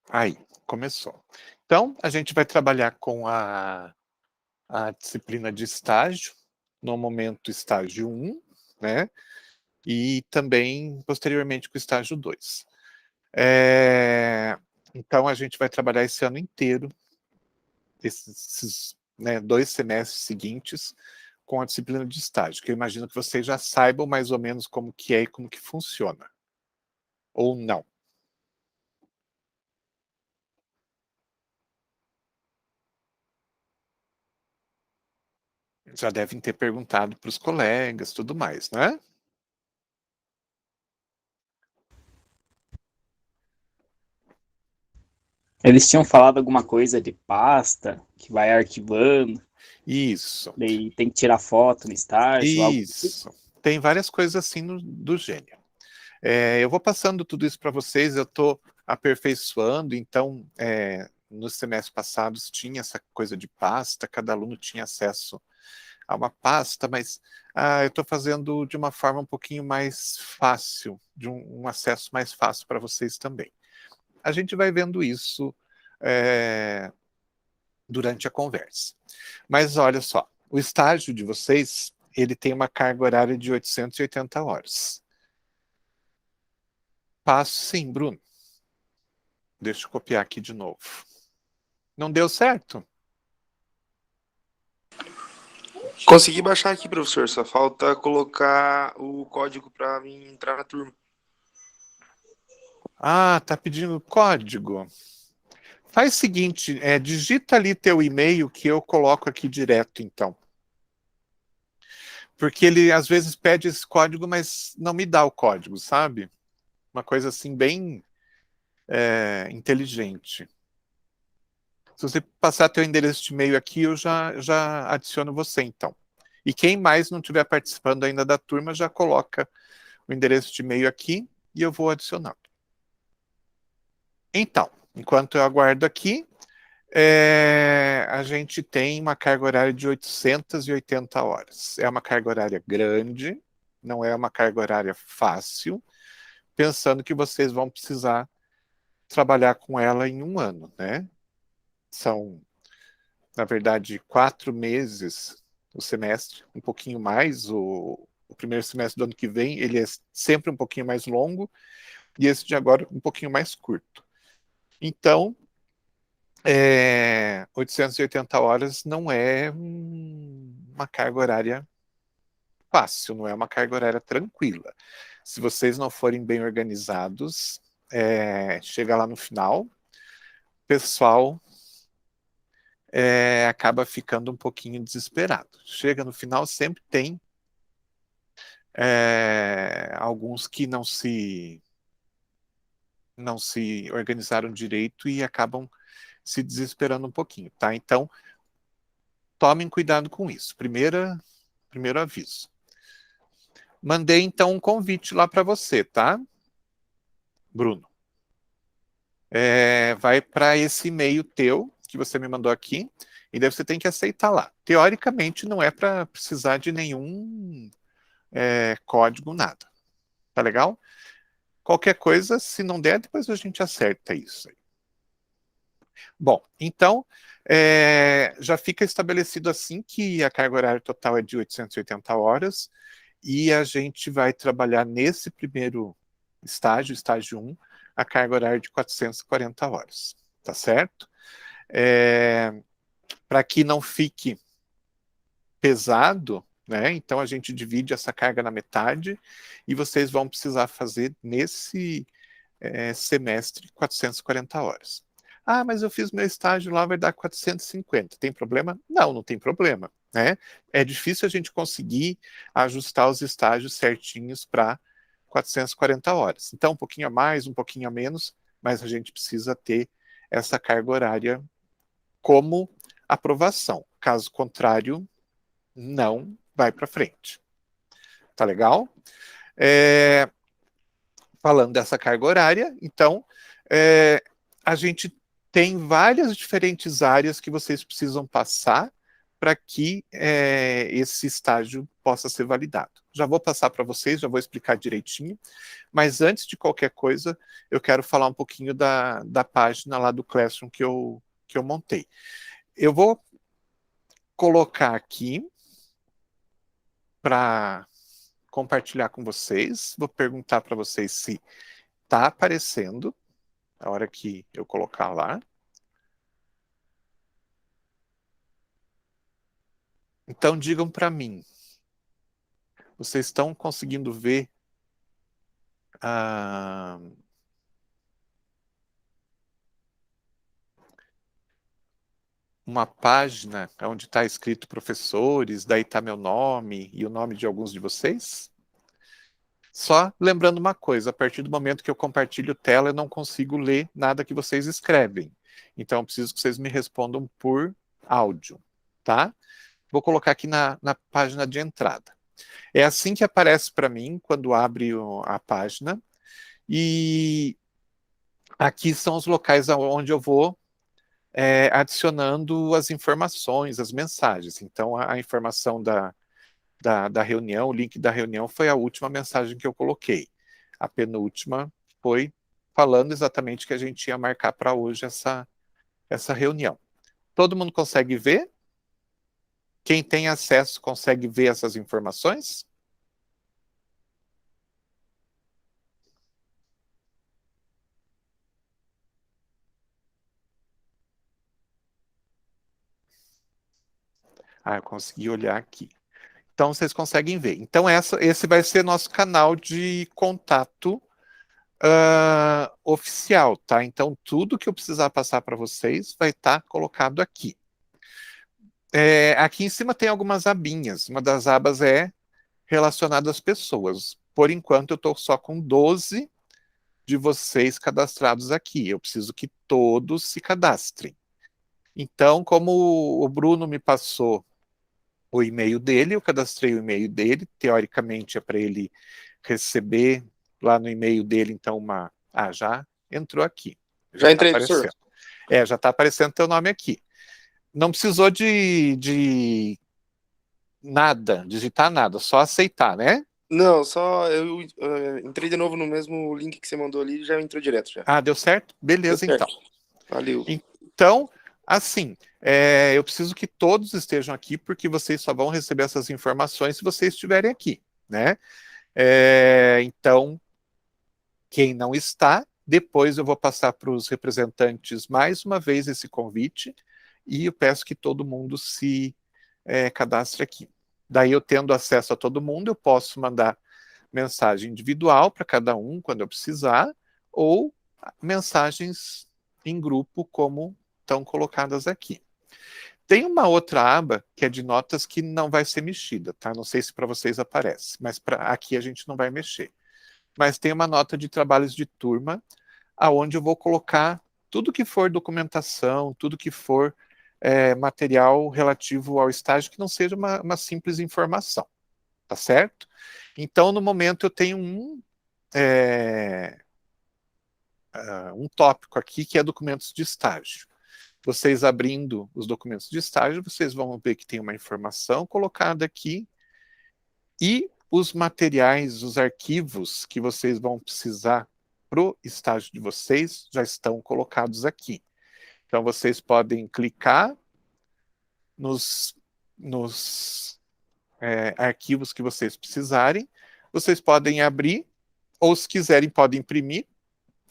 Aí, começou. Então, a gente vai trabalhar com a disciplina de estágio, no momento estágio 1, né? E também, posteriormente, com o estágio 2. Então, a gente vai trabalhar esse ano inteiro, esses né, 2 semestres seguintes, com a disciplina de estágio, que eu imagino que vocês já saibam mais ou menos como que é e como que funciona. Ou não. Já devem ter perguntado para os colegas, tudo mais, né? Eles tinham falado alguma coisa de pasta que vai arquivando, Isso, daí tem que tirar foto no estágio, algo do tipo. isso. Tem várias coisas assim do gênero. Eu vou passando tudo isso para vocês, eu estou aperfeiçoando, então, nos semestres passados tinha essa coisa de pasta, cada aluno tinha acesso a uma pasta, mas eu estou fazendo de uma forma um pouquinho mais fácil, de um acesso mais fácil para vocês também. A gente vai vendo isso durante a conversa. Mas olha só, o estágio de vocês, ele tem uma carga horária de 880 horas. Passo sim, Bruno. Deixa eu copiar aqui de novo. Não deu certo? Consegui baixar aqui, professor. Só falta colocar o código para mim entrar na turma. Ah, tá pedindo código. Faz o seguinte, digita ali teu e-mail que eu coloco aqui direto, então. Porque ele às vezes pede esse código, mas não me dá o código, sabe? Uma coisa assim bem inteligente. Se você passar teu endereço de e-mail aqui, eu já adiciono você, então. E quem mais não estiver participando ainda da turma, já coloca o endereço de e-mail aqui e eu vou adicionando. Então, enquanto eu aguardo aqui, a gente tem uma carga horária de 880 horas. É uma carga horária grande, não é uma carga horária fácil, pensando que vocês vão precisar trabalhar com ela em um ano, né? São, na verdade, 4 meses o semestre, um pouquinho mais. O primeiro semestre do ano que vem, ele é sempre um pouquinho mais longo, e esse de agora um pouquinho mais curto. Então, 880 horas não é uma carga horária fácil, não é uma carga horária tranquila. Se vocês não forem bem organizados, chega lá no final, o pessoal acaba ficando um pouquinho desesperado. Chega no final, sempre tem alguns que não se organizaram direito e acabam se desesperando um pouquinho, tá? Então, tomem cuidado com isso. Primeiro aviso. Mandei, então, um convite lá para você, tá, Bruno? Vai para esse e-mail teu, que você me mandou aqui, e daí você tem que aceitar lá. Teoricamente, não é para precisar de nenhum código, nada. Tá legal? Qualquer coisa, se não der, depois a gente acerta isso aí. Bom, então, já fica estabelecido assim que a carga horária total é de 880 horas, e a gente vai trabalhar nesse primeiro estágio 1, a carga horária de 440 horas, tá certo? Para que não fique pesado, né? Então a gente divide essa carga na metade e vocês vão precisar fazer nesse semestre 440 horas. Ah, mas eu fiz meu estágio lá, vai dar 450. Tem problema? Não, não tem problema, né? É difícil a gente conseguir ajustar os estágios certinhos para 440 horas. Então, um pouquinho a mais, um pouquinho a menos, mas a gente precisa ter essa carga horária como aprovação. Caso contrário, não vai para frente. Tá legal? Falando dessa carga horária, então, a gente tem várias diferentes áreas que vocês precisam passar para que esse estágio possa ser validado. Já vou passar para vocês, já vou explicar direitinho, mas antes de qualquer coisa, eu quero falar um pouquinho da página lá do Classroom que eu montei. Eu vou colocar aqui para compartilhar com vocês, vou perguntar para vocês se está aparecendo a hora que eu colocar lá. Então digam para mim, vocês estão conseguindo ver uma página onde está escrito professores, daí está meu nome e o nome de alguns de vocês? Só lembrando uma coisa, a partir do momento que eu compartilho tela, eu não consigo ler nada que vocês escrevem. Então, eu preciso que vocês me respondam por áudio, tá? Vou colocar aqui na página de entrada. É assim que aparece para mim quando abre a página. E aqui são os locais onde eu vou adicionando as informações, as mensagens. Então, a informação da reunião, o link da reunião foi a última mensagem que eu coloquei. A penúltima foi falando exatamente que a gente ia marcar para hoje essa reunião. Todo mundo consegue ver? Quem tem acesso consegue ver essas informações? Ah, eu consegui olhar aqui. Então, vocês conseguem ver. Então, esse vai ser nosso canal de contato oficial, tá? Então, tudo que eu precisar passar para vocês vai estar colocado aqui. Aqui em cima tem algumas abinhas. Uma das abas é relacionada às pessoas. Por enquanto, eu estou só com 12 de vocês cadastrados aqui. Eu preciso que todos se cadastrem. Então, como o Bruno me passou o e-mail dele, eu cadastrei o e-mail dele. Teoricamente, é para ele receber lá no e-mail dele, então, já entrou aqui. Já Tá entrei, professor. aparecendo. Já está aparecendo teu nome aqui. Não precisou de nada, digitar nada, só aceitar, né? Não, só eu entrei de novo no mesmo link que você mandou ali e já entrou direto já. Ah, deu certo? Beleza, Deu certo. então. Valeu. Então, assim, eu preciso que todos estejam aqui, porque vocês só vão receber essas informações se vocês estiverem aqui, né? Então, quem não está, depois eu vou passar para os representantes mais uma vez esse convite e eu peço que todo mundo se cadastre aqui. Daí, eu tendo acesso a todo mundo, eu posso mandar mensagem individual para cada um quando eu precisar, ou mensagens em grupo, como estão colocadas aqui. Tem uma outra aba que é de notas que não vai ser mexida, tá? Não sei se para vocês aparece, mas aqui a gente não vai mexer. Mas tem uma nota de trabalhos de turma, aonde eu vou colocar tudo que for documentação, tudo que for material relativo ao estágio, que não seja uma simples informação, tá certo? Então, no momento, eu tenho um tópico aqui que é documentos de estágio. Vocês abrindo os documentos de estágio, vocês vão ver que tem uma informação colocada aqui e os materiais, os arquivos que vocês vão precisar para o estágio de vocês já estão colocados aqui. Então, vocês podem clicar nos arquivos que vocês precisarem, vocês podem abrir, ou se quiserem podem imprimir,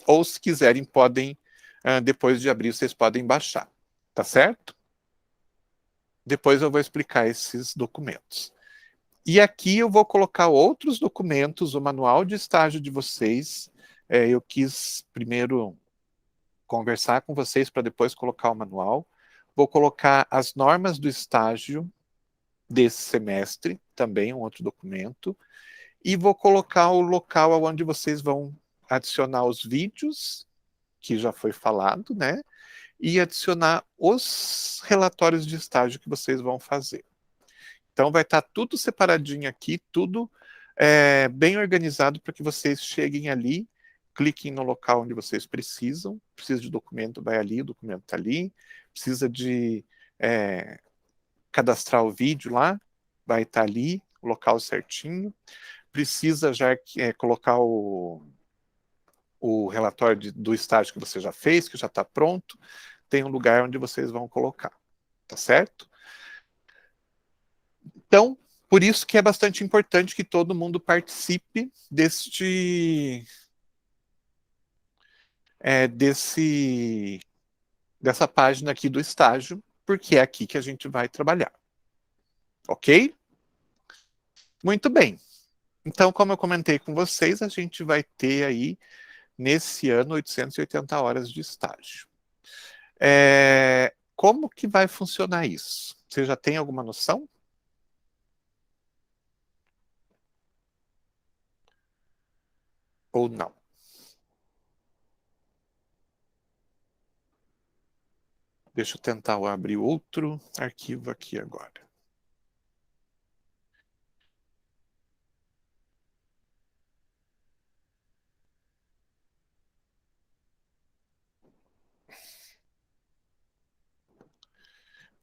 ou se quiserem podem, depois de abrir, vocês podem baixar, tá certo? Depois eu vou explicar esses documentos. E aqui eu vou colocar outros documentos, o manual de estágio de vocês. Eu quis primeiro conversar com vocês para depois colocar o manual. Vou colocar as normas do estágio desse semestre, também um outro documento. E vou colocar o local onde vocês vão adicionar os vídeos, que já foi falado, né? E adicionar os relatórios de estágio que vocês vão fazer. Então, vai estar tudo separadinho aqui, tudo bem organizado para que vocês cheguem ali, cliquem no local onde vocês precisam. Precisa de documento, vai ali, o documento está ali. Precisa de cadastrar o vídeo lá, vai estar ali, o local certinho. Precisa já colocar o relatório do estágio que você já fez, que já está pronto. Tem um lugar onde vocês vão colocar, tá certo? Então, por isso que é bastante importante que todo mundo participe dessa página aqui do estágio, porque é aqui que a gente vai trabalhar. Ok? Muito bem. Então, como eu comentei com vocês, a gente vai ter aí, nesse ano, 880 horas de estágio. Como que vai funcionar isso? Você já tem alguma noção? Ou não? Deixa eu tentar abrir outro arquivo aqui agora.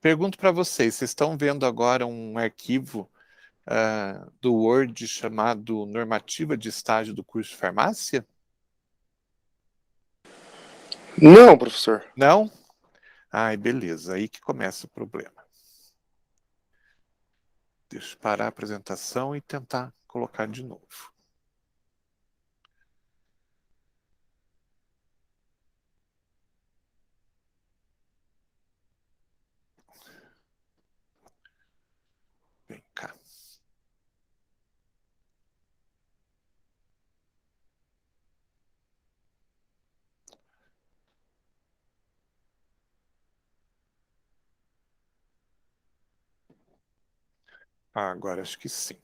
Pergunto para vocês estão vendo agora um arquivo do Word chamado Normativa de Estágio do curso de Farmácia? Não, professor. Não? Ai, beleza, aí que começa o problema. Deixa eu parar a apresentação e tentar colocar de novo. Vem cá. Agora acho que sim.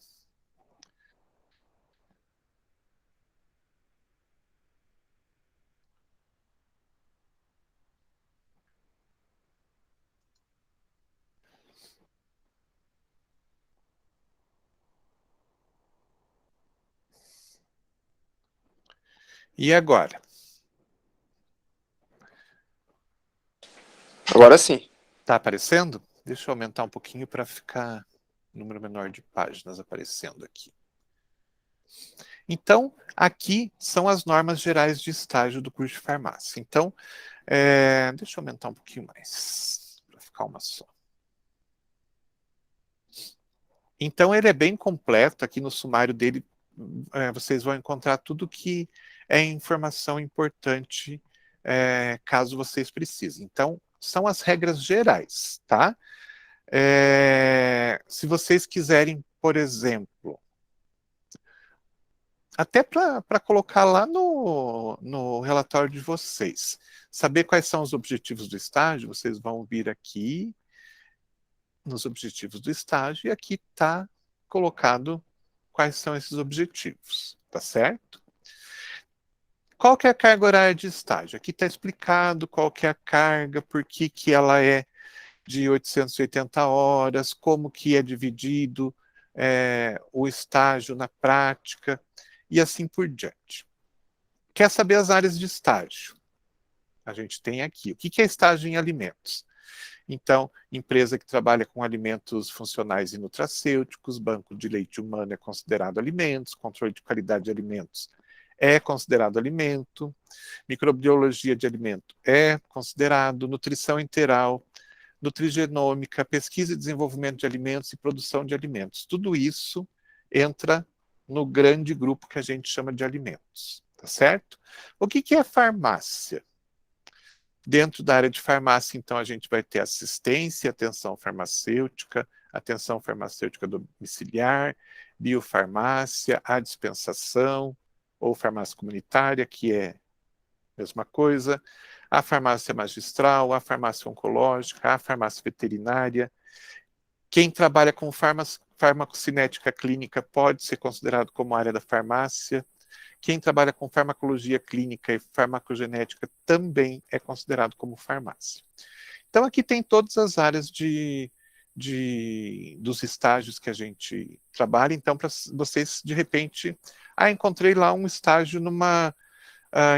E agora? Agora sim. Tá aparecendo? Deixa eu aumentar um pouquinho para ficar número menor de páginas aparecendo aqui. Então, aqui são as normas gerais de estágio do curso de farmácia. Então, deixa eu aumentar um pouquinho mais, para ficar uma só. Então, ele é bem completo. Aqui no sumário dele, vocês vão encontrar tudo que é informação importante, caso vocês precisem. Então, são as regras gerais, tá? Se vocês quiserem, por exemplo, até para colocar lá no relatório de vocês, saber quais são os objetivos do estágio, vocês vão vir aqui nos objetivos do estágio e aqui está colocado quais são esses objetivos, tá certo? Qual que é a carga horária de estágio? Aqui está explicado qual que é a carga, por que que ela é de 880 horas, como que é dividido o estágio na prática e assim por diante. Quer saber as áreas de estágio? A gente tem aqui. O que é estágio em alimentos? Então, empresa que trabalha com alimentos funcionais e nutracêuticos, banco de leite humano é considerado alimentos, controle de qualidade de alimentos é considerado alimento, microbiologia de alimento é considerado, nutrição integral, nutrigenômica, pesquisa e desenvolvimento de alimentos e produção de alimentos. Tudo isso entra no grande grupo que a gente chama de alimentos, tá certo? O que é farmácia? Dentro da área de farmácia, então, a gente vai ter assistência, atenção farmacêutica domiciliar, biofarmácia, a dispensação, ou farmácia comunitária, que é a mesma coisa, a farmácia magistral, a farmácia oncológica, a farmácia veterinária. Quem trabalha com farmacocinética clínica pode ser considerado como área da farmácia. Quem trabalha com farmacologia clínica e farmacogenética também é considerado como farmácia. Então, aqui tem todas as áreas dos estágios que a gente trabalha. Então, para vocês, de repente, encontrei lá um estágio numa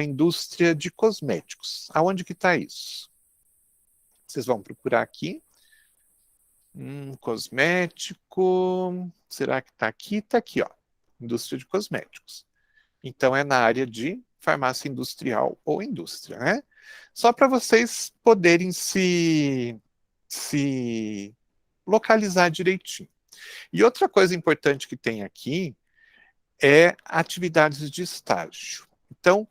indústria de cosméticos. Aonde que está isso? Vocês vão procurar aqui. Cosmético. Será que está aqui? Está aqui, ó. Indústria de cosméticos. Então, é na área de farmácia industrial ou indústria, né? Só para vocês poderem se localizar direitinho. E outra coisa importante que tem aqui é atividades de estágio. Então,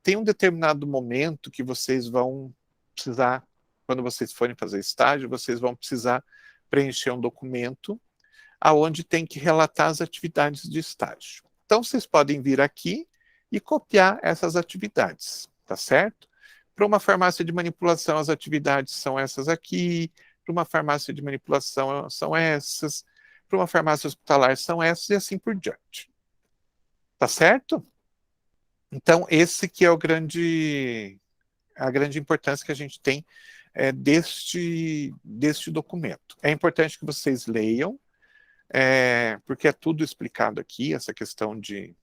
tem um determinado momento que vocês vão precisar, quando vocês forem fazer estágio, vocês vão precisar preencher um documento aonde tem que relatar as atividades de estágio. Então, vocês podem vir aqui e copiar essas atividades, tá certo? Para uma farmácia de manipulação, as atividades são essas aqui. Para uma farmácia de manipulação, são essas. Para uma farmácia hospitalar, são essas, e assim por diante. Tá certo? Então, esse que é a grande importância que a gente tem deste documento. É importante que vocês leiam, porque é tudo explicado aqui, essa questão de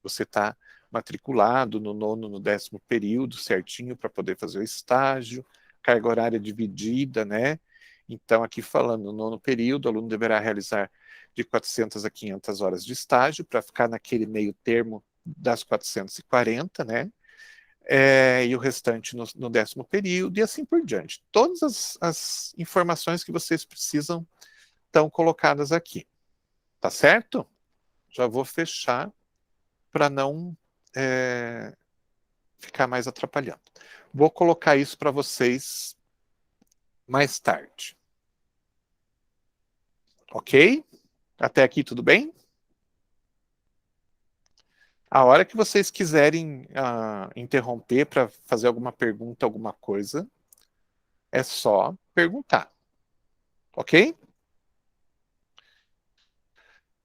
você estar matriculado no 9º, no 10º período, certinho, para poder fazer o estágio, carga horária dividida, né? Então, aqui falando, no 9º período, o aluno deverá realizar de 400 a 500 horas de estágio, para ficar naquele meio termo das 440, né? E o restante no 10º período, e assim por diante. Todas as informações que vocês precisam estão colocadas aqui. Tá certo? Já vou fechar para não ficar mais atrapalhando. Vou colocar isso para vocês mais tarde. Ok? Até aqui tudo bem? A hora que vocês quiserem interromper para fazer alguma pergunta, alguma coisa, é só perguntar. Ok?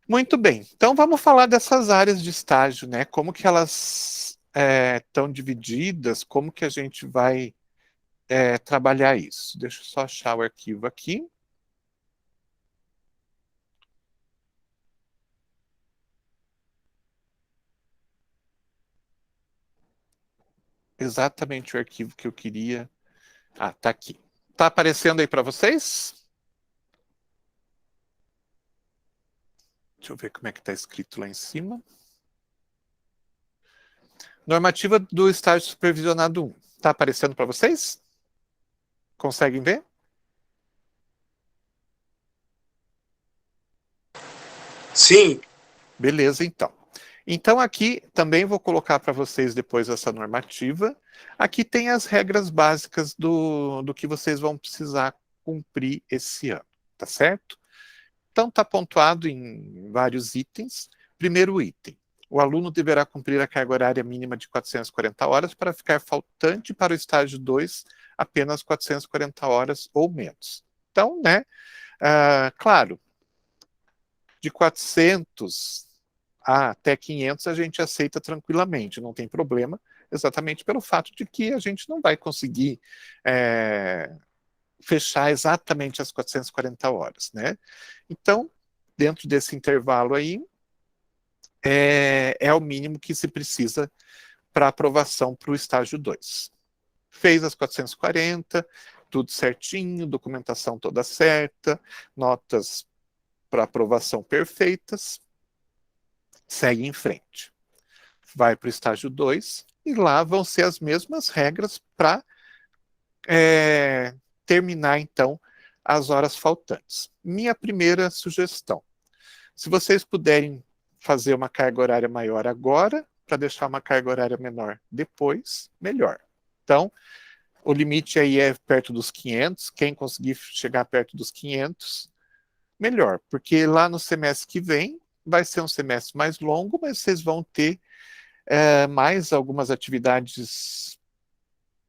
Muito bem. Então vamos falar dessas áreas de estágio, né? Como que elas estão divididas, como que a gente vai trabalhar isso. Deixa eu só achar o arquivo aqui. Exatamente o arquivo que eu queria. Ah, tá aqui. Tá aparecendo aí para vocês? Deixa eu ver como é que está escrito lá em cima. Normativa do estágio supervisionado 1. Está aparecendo para vocês? Conseguem ver? Sim. Beleza, então. Então, aqui também vou colocar para vocês depois essa normativa. Aqui tem as regras básicas do que vocês vão precisar cumprir esse ano, tá certo? Então, está pontuado em vários itens. Primeiro item: o aluno deverá cumprir a carga horária mínima de 440 horas para ficar faltante para o estágio 2 apenas 440 horas ou menos. Então, né, claro, de 400 até 500 a gente aceita tranquilamente, não tem problema, exatamente pelo fato de que a gente não vai conseguir fechar exatamente as 440 horas, né? Então, dentro desse intervalo aí, é o mínimo que se precisa para aprovação para o estágio 2. Fez as 440, tudo certinho, documentação toda certa, notas para aprovação perfeitas, segue em frente. Vai para o estágio 2 e lá vão ser as mesmas regras para terminar, então, as horas faltantes. Minha primeira sugestão: se vocês puderem fazer uma carga horária maior agora, para deixar uma carga horária menor depois, melhor. Então, o limite aí é perto dos 500, quem conseguir chegar perto dos 500, melhor, porque lá no semestre que vem vai ser um semestre mais longo, mas vocês vão ter mais algumas atividades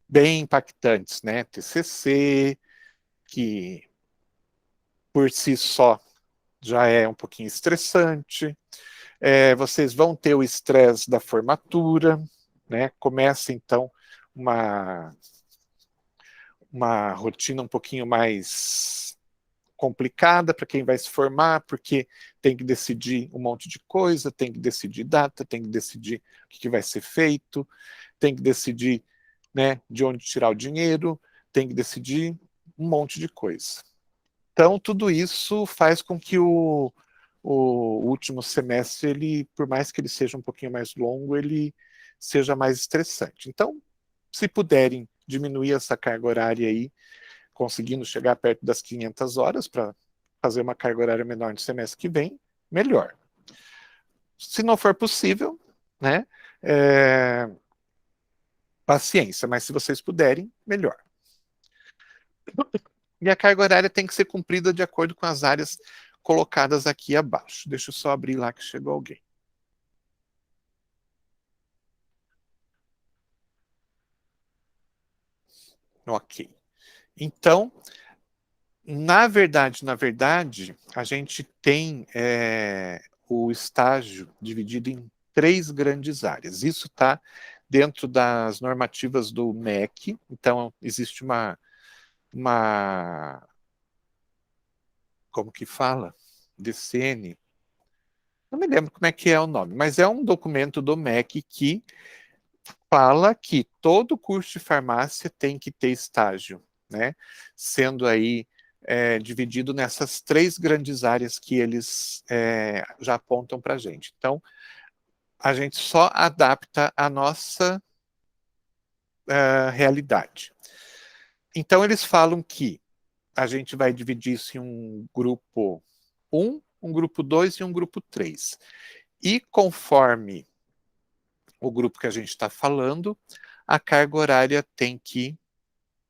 bem impactantes, né? TCC, que por si só já é um pouquinho estressante. Vocês vão ter o estresse da formatura, né? Começa então uma rotina um pouquinho mais complicada para quem vai se formar, porque tem que decidir um monte de coisa, tem que decidir data, tem que decidir o que vai ser feito, tem que decidir, né, de onde tirar o dinheiro, tem que decidir um monte de coisa. Então, tudo isso faz com que o último semestre, ele, por mais que ele seja um pouquinho mais longo, ele seja mais estressante. Então, se puderem diminuir essa carga horária aí, conseguindo chegar perto das 500 horas para fazer uma carga horária menor no semestre que vem, melhor. Se não for possível, né, paciência, mas se vocês puderem, melhor. E a carga horária tem que ser cumprida de acordo com as áreas colocadas aqui abaixo. Deixa eu só abrir lá que chegou alguém. Ok. Então, na verdade, a gente tem o estágio dividido em 3 grandes áreas. Isso está dentro das normativas do MEC. Então, existe uma como que fala? DCN. Não me lembro como é que é o nome, mas é um documento do MEC que fala que todo curso de farmácia tem que ter estágio, né? Sendo aí dividido nessas 3 grandes áreas que eles já apontam para a gente. Então, a gente só adapta a nossa realidade. Então, eles falam que a gente vai dividir isso em um grupo 1, um grupo 2 e um grupo 3. E conforme o grupo que a gente está falando, a carga horária tem que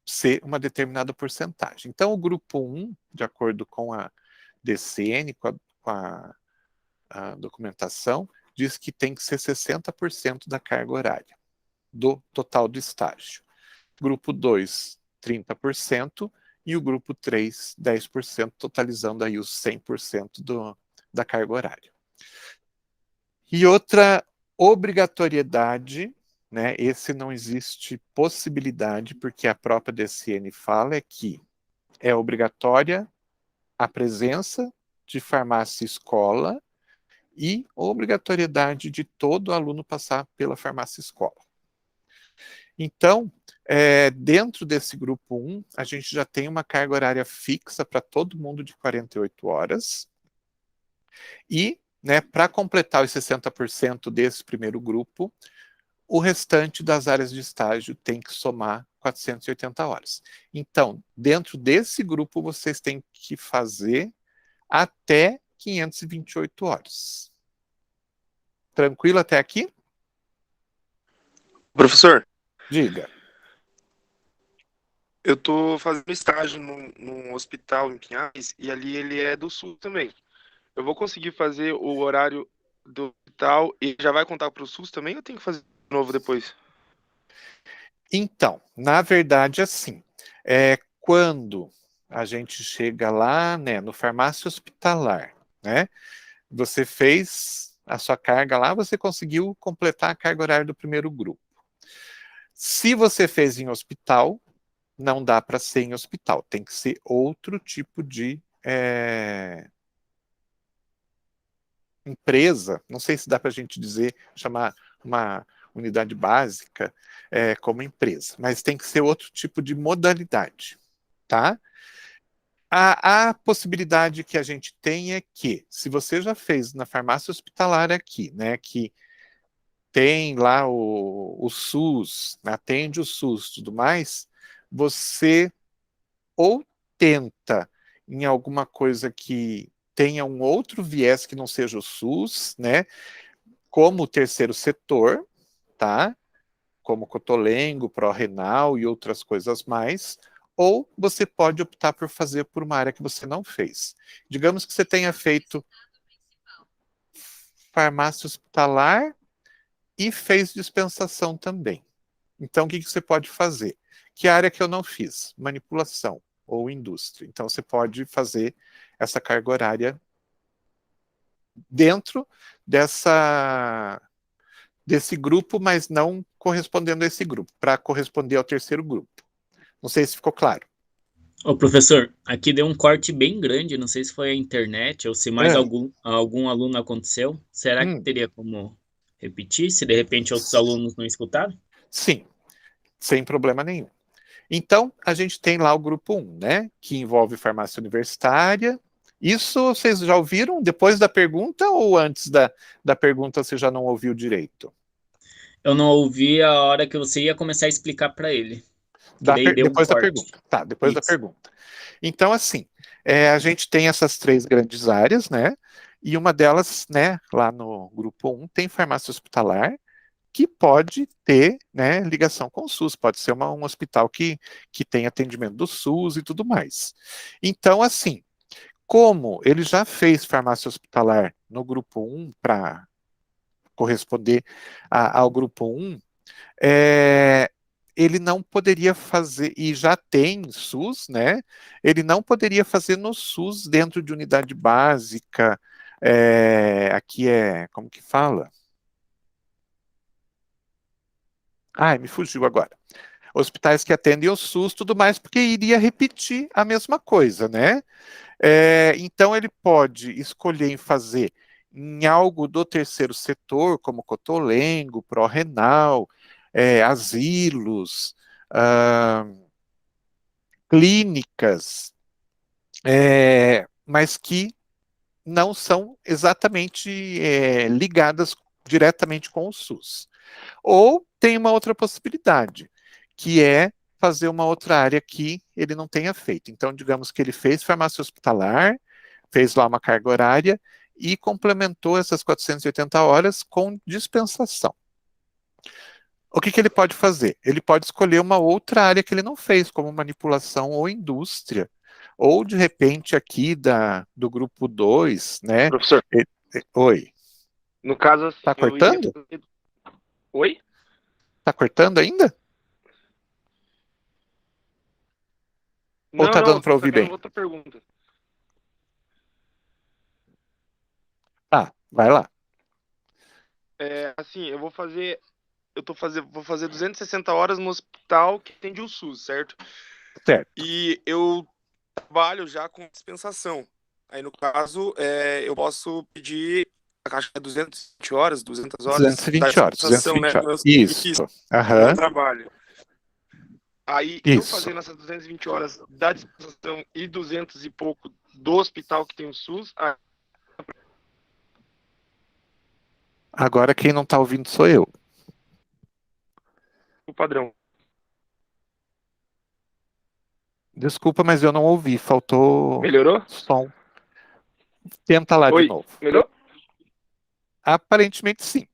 ser uma determinada porcentagem. Então, o grupo 1, de acordo com a DCN, com a documentação, diz que tem que ser 60% da carga horária do total do estágio. Grupo 2, 30%, e o grupo 3, 10%, totalizando aí os 100% da carga horária. E outra obrigatoriedade, né, esse não existe possibilidade, porque a própria DCN fala é que é obrigatória a presença de farmácia escola e obrigatoriedade de todo aluno passar pela farmácia escola. Então, dentro desse grupo 1, a gente já tem uma carga horária fixa para todo mundo de 48 horas. E, né, para completar os 60% desse primeiro grupo, o restante das áreas de estágio tem que somar 480 horas. Então, dentro desse grupo, vocês têm que fazer até 528 horas. Tranquilo até aqui? Professor, Diga. eu tô fazendo estágio num hospital em Pinhais e ali ele é do SUS também. Eu vou conseguir fazer o horário do hospital e já vai contar para o SUS também ou eu tenho que fazer de novo depois? Então, na verdade, assim, quando a gente chega lá, né, no farmácia hospitalar, né, você fez a sua carga lá, você conseguiu completar a carga horária do primeiro grupo. Se você fez em hospital, não dá para ser em hospital, tem que ser outro tipo de empresa, não sei se dá para a gente dizer, chamar uma unidade básica como empresa, mas tem que ser outro tipo de modalidade, tá? A possibilidade que a gente tem é que, se você já fez na farmácia hospitalar aqui, né, que tem lá o SUS, atende o SUS e tudo mais, você ou tenta em alguma coisa que tenha um outro viés que não seja o SUS, né, como o terceiro setor, tá? Como Cotolengo, Pró-Renal e outras coisas mais, ou você pode optar por fazer por uma área que você não fez. Digamos que você tenha feito farmácia hospitalar e fez dispensação também. Então, o que você pode fazer? Que área que eu não fiz? Manipulação ou indústria. Então, você pode fazer essa carga horária dentro desse grupo, mas não correspondendo a esse grupo, para corresponder ao terceiro grupo. Não sei se ficou claro. Ô, professor, aqui deu um corte bem grande, não sei se foi a internet ou se mais algum aluno aconteceu. Será que Hum, teria como repetir, se de repente outros alunos não escutaram? sim, sem problema nenhum. Então, a gente tem lá o grupo 1, né? Que envolve farmácia universitária. Isso vocês já ouviram depois da pergunta ou antes da pergunta você já não ouviu direito? Eu não ouvi a hora que você ia começar a explicar para ele. Que daí deu um Depois da corte. pergunta. Tá, depois da Isso. pergunta. Então, assim, a gente tem essas 3 grandes áreas, né? E uma delas, né, lá no grupo 1, tem farmácia hospitalar, que pode ter, né, ligação com o SUS, pode ser um hospital que tem atendimento do SUS e tudo mais. Então, assim, como ele já fez farmácia hospitalar no grupo 1 para corresponder ao grupo 1, ele não poderia fazer, e já tem SUS, né? Ele não poderia fazer no SUS dentro de unidade básica. Aqui como que fala? Ai, me fugiu agora. Hospitais que atendem o SUS, tudo mais, porque iria repetir a mesma coisa, né? Então ele pode escolher em fazer em algo do terceiro setor, como Cotolengo, Pró-Renal, asilos, clínicas, mas que não são exatamente ligadas diretamente com o SUS. Ou tem uma outra possibilidade, que é fazer uma outra área que ele não tenha feito. Então, digamos que ele fez farmácia hospitalar, fez lá uma carga horária e complementou essas 480 horas com dispensação. O que ele pode fazer? Ele pode escolher uma outra área que ele não fez, como manipulação ou indústria. Ou, de repente, aqui do grupo 2, né? Professor, Oi. no caso, assim, Tá eu iria cortando? fazer... Oi? Tá cortando ainda? Ou tá Não, dando eu para tô ouvir fazendo bem? outra pergunta. Tá, vai lá. Assim, vou fazer 260 horas no hospital que atende o SUS, certo? Certo. E eu trabalho já com dispensação. Aí, no caso, eu posso pedir a caixa de 220 horas, 200 horas da 220 horas, dispensação, 220 né? horas. Isso, Isso. no meu Aham. trabalho. Aí, eu Isso. fazendo essas 220 horas da dispensação e 200 e pouco do hospital que tem o SUS, Agora quem não tá ouvindo sou eu. o padrão. Desculpa, mas eu não ouvi. Faltou Melhorou? som. Tenta lá de Oi, novo. melhorou? Aparentemente sim.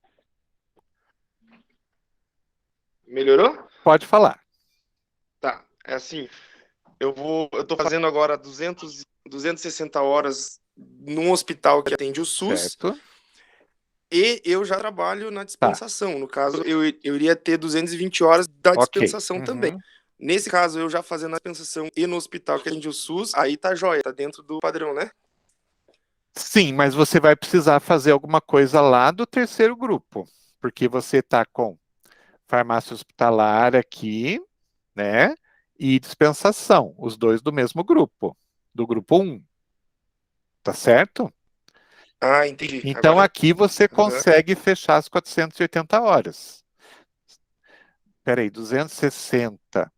Melhorou? Pode falar. Tá, é assim, eu tô fazendo agora 260 horas num hospital que atende o SUS Certo? e eu já trabalho na Tá. dispensação. No caso, eu iria ter 220 horas da Ok. dispensação também. Uhum. Nesse caso, eu já fazendo a dispensação e no hospital que atende o SUS, aí tá jóia, tá dentro do padrão, né? Sim, mas você vai precisar fazer alguma coisa lá do terceiro grupo, porque você está com farmácia hospitalar aqui, né? E dispensação, os dois do mesmo grupo, do grupo 1, tá certo? Ah, entendi. Então Agora, aqui você aham. consegue fechar as 480 horas. Peraí, 260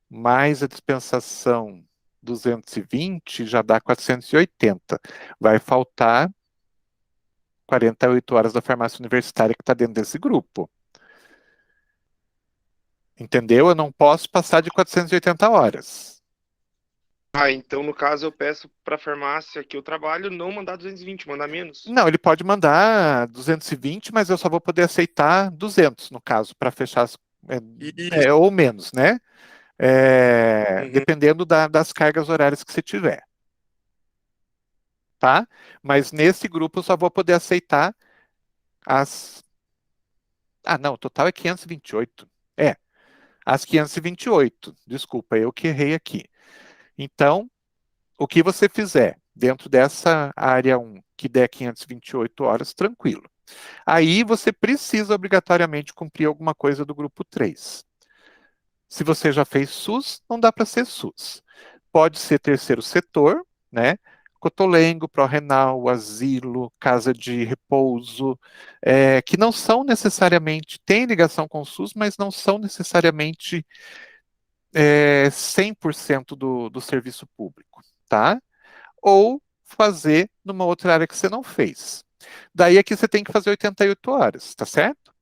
mais a dispensação 220 já dá 480. Vai faltar 48 horas da farmácia universitária que está dentro desse grupo. Entendeu? Eu não posso passar de 480 horas. Ah, então no caso eu peço pra farmácia que eu trabalho não mandar 220, mandar menos. Não, ele pode mandar 220, mas eu só vou poder aceitar 200, no caso, para fechar, Isso. ou menos, né? Uhum. Dependendo das cargas horárias que você tiver. Tá? Mas nesse grupo eu só vou poder aceitar as. Ah, não, o total é 528. As 528. Desculpa, eu que errei aqui. Então, o que você fizer dentro dessa área 1, que der 528 horas, tranquilo. Aí você precisa obrigatoriamente cumprir alguma coisa do grupo 3. Se você já fez SUS, não dá para ser SUS. Pode ser terceiro setor, né? Cotolengo, Pró-Renal, asilo, casa de repouso, que não são necessariamente, têm ligação com o SUS, mas não são necessariamente 100% do serviço público, tá? Ou fazer numa outra área que você não fez. Daí aqui você tem que fazer 88 horas, tá certo?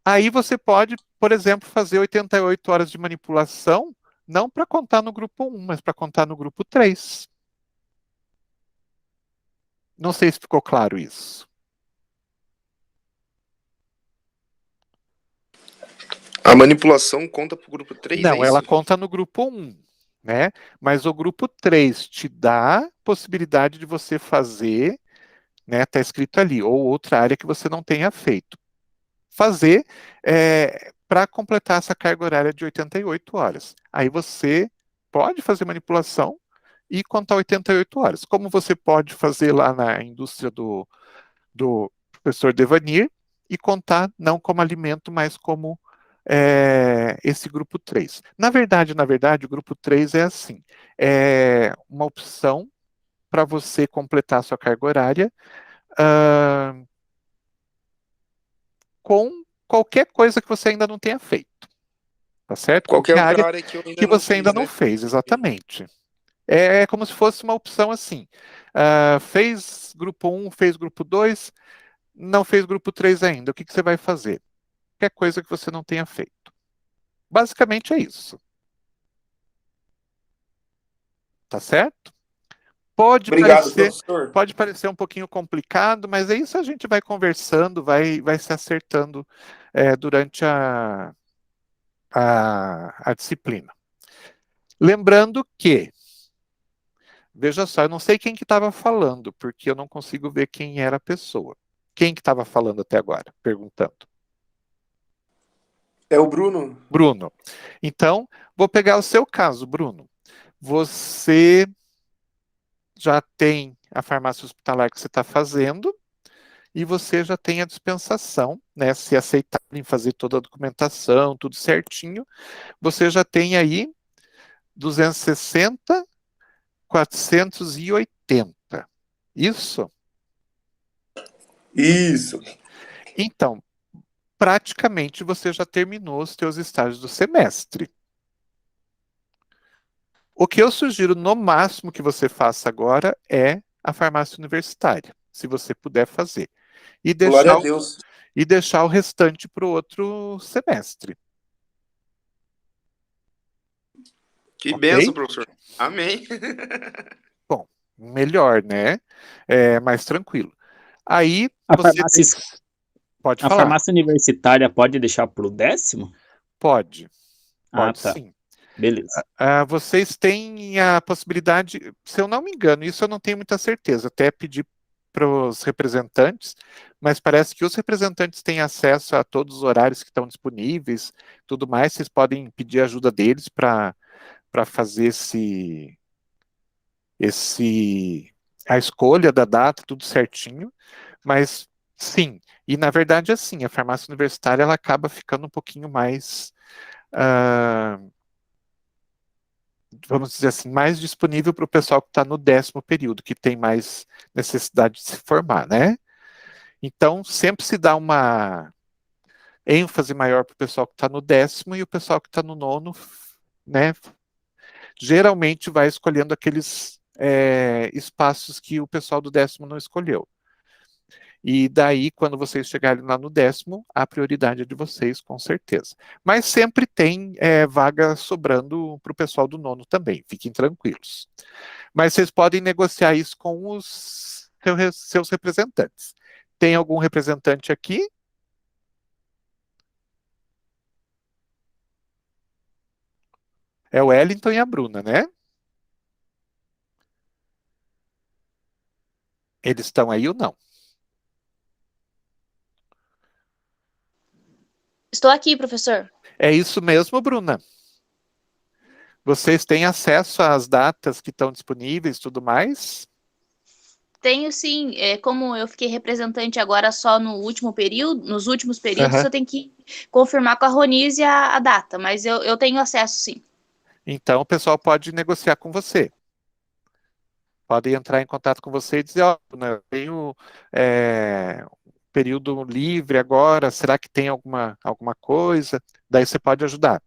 Aí você pode, por exemplo, fazer 88 horas de manipulação, não para contar no grupo 1, mas para contar no grupo 3. Não sei se ficou claro isso. A manipulação conta pro grupo 3, Não, é ela isso? conta no grupo 1, né? Mas o grupo 3 te dá a possibilidade de você fazer, né? Tá escrito ali, ou outra área que você não tenha feito. Fazer para completar essa carga horária de 88 horas. Aí você pode fazer manipulação e contar 88 horas. Como você pode fazer lá na indústria do professor Devanir e contar não como alimento, mas como esse grupo 3. Na verdade, o grupo 3 é assim, é uma opção para você completar a sua carga horária com qualquer coisa que você ainda não tenha feito, tá certo? Qualquer Qualquer outra área área que eu que ainda não você ainda fiz, não né? fez, exatamente. É como se fosse uma opção assim, fez grupo 1, fez grupo 2, não fez grupo 3 ainda, o que você vai fazer? Qualquer coisa que você não tenha feito. Basicamente é isso. Tá certo? Pode Obrigado, parecer, professor. pode parecer um pouquinho complicado, mas é isso, a gente vai conversando, vai se acertando durante a disciplina. Lembrando que, veja só, eu não sei quem que estava falando, porque eu não consigo ver quem era a pessoa. Quem que estava falando até agora, perguntando? É o Bruno. Bruno. Então, vou pegar o seu caso, Bruno. Você já tem a farmácia hospitalar que você está fazendo e você já tem a dispensação, né? Se aceitarem fazer toda a documentação, tudo certinho, você já tem aí 260, 480. Isso? Isso. Então, praticamente você já terminou os seus estágios do semestre. O que eu sugiro no máximo que você faça agora é a farmácia universitária, se você puder fazer. E Glória a deixar, Deus. e deixar o restante para o outro semestre. Que benção, Ok? professor. Amém. Bom, melhor, né? Mais tranquilo. Aí A você farmácia, tem. Pode a falar? farmácia universitária pode deixar para o 10º? Pode, Ah, pode tá. sim. Beleza. Vocês têm a possibilidade, se eu não me engano, isso eu não tenho muita certeza, até pedir para os representantes, mas parece que os representantes têm acesso a todos os horários que estão disponíveis, tudo mais, vocês podem pedir ajuda deles para fazer a escolha da data, tudo certinho, mas sim, e na verdade assim, a farmácia universitária ela acaba ficando um pouquinho mais ah, vamos dizer assim, mais disponível para o pessoal que está no 10º período, que tem mais necessidade de se formar, né? Então, sempre se dá uma ênfase maior para o pessoal que está no 10º e o pessoal que está no 9º, né? Geralmente vai escolhendo aqueles espaços que o pessoal do 10º não escolheu. E daí, quando vocês chegarem lá no 10º, a prioridade é de vocês, com certeza. Mas sempre tem vaga sobrando para o pessoal do 9º também, fiquem tranquilos. Mas vocês podem negociar isso com os seus representantes. Tem algum representante aqui? É o Wellington e a Bruna, né? Eles estão aí ou não? Estou aqui, professor. É isso mesmo, Bruna. Vocês têm acesso às datas que estão disponíveis e tudo mais? Tenho sim, como eu fiquei representante agora só no último período, nos últimos períodos, Aham. eu tenho que confirmar com a Ronise a data, mas eu tenho acesso sim. Então, o pessoal pode negociar com você. Pode entrar em contato com você e dizer, ó, Bruna, eu tenho período livre agora, será que tem alguma coisa? Daí você pode ajudar.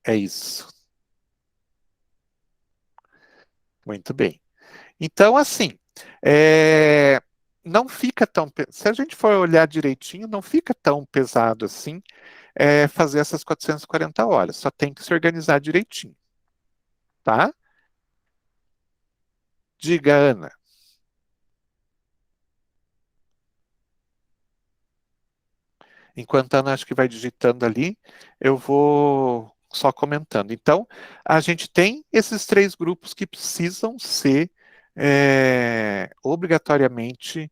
É isso. Muito bem. Então, assim, não fica tão. Se a gente for olhar direitinho, não fica tão pesado assim fazer essas 440 horas. Só tem que se organizar direitinho. Tá? Diga, Ana. Enquanto a Ana acho que vai digitando ali, eu vou só comentando. Então, a gente tem esses 3 grupos que precisam ser obrigatoriamente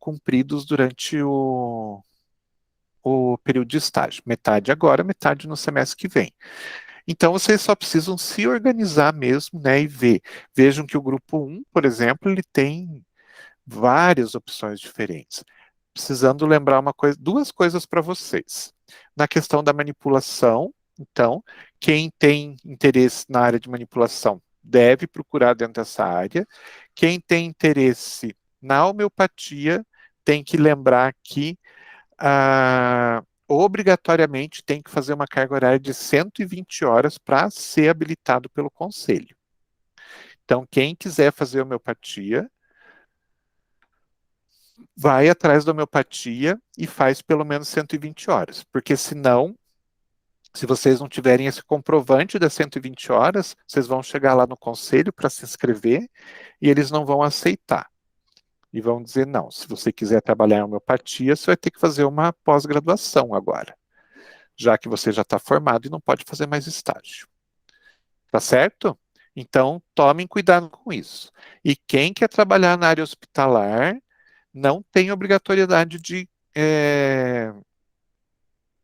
cumpridos durante o período de estágio. Metade agora, metade no semestre que vem. Então, vocês só precisam se organizar mesmo, né, e ver. Vejam que o grupo 1, por exemplo, ele tem várias opções diferentes. Precisando lembrar duas coisas para vocês. Na questão da manipulação, então, quem tem interesse na área de manipulação deve procurar dentro dessa área. Quem tem interesse na homeopatia tem que lembrar que obrigatoriamente tem que fazer uma carga horária de 120 horas para ser habilitado pelo conselho. Então, quem quiser fazer homeopatia, vai atrás da homeopatia e faz pelo menos 120 horas, porque senão, se vocês não tiverem esse comprovante das 120 horas, vocês vão chegar lá no conselho para se inscrever e eles não vão aceitar. E vão dizer, não, se você quiser trabalhar em homeopatia, você vai ter que fazer uma pós-graduação agora, já que você já está formado e não pode fazer mais estágio. Tá certo? Então, tomem cuidado com isso. E quem quer trabalhar na área hospitalar, não tem obrigatoriedade de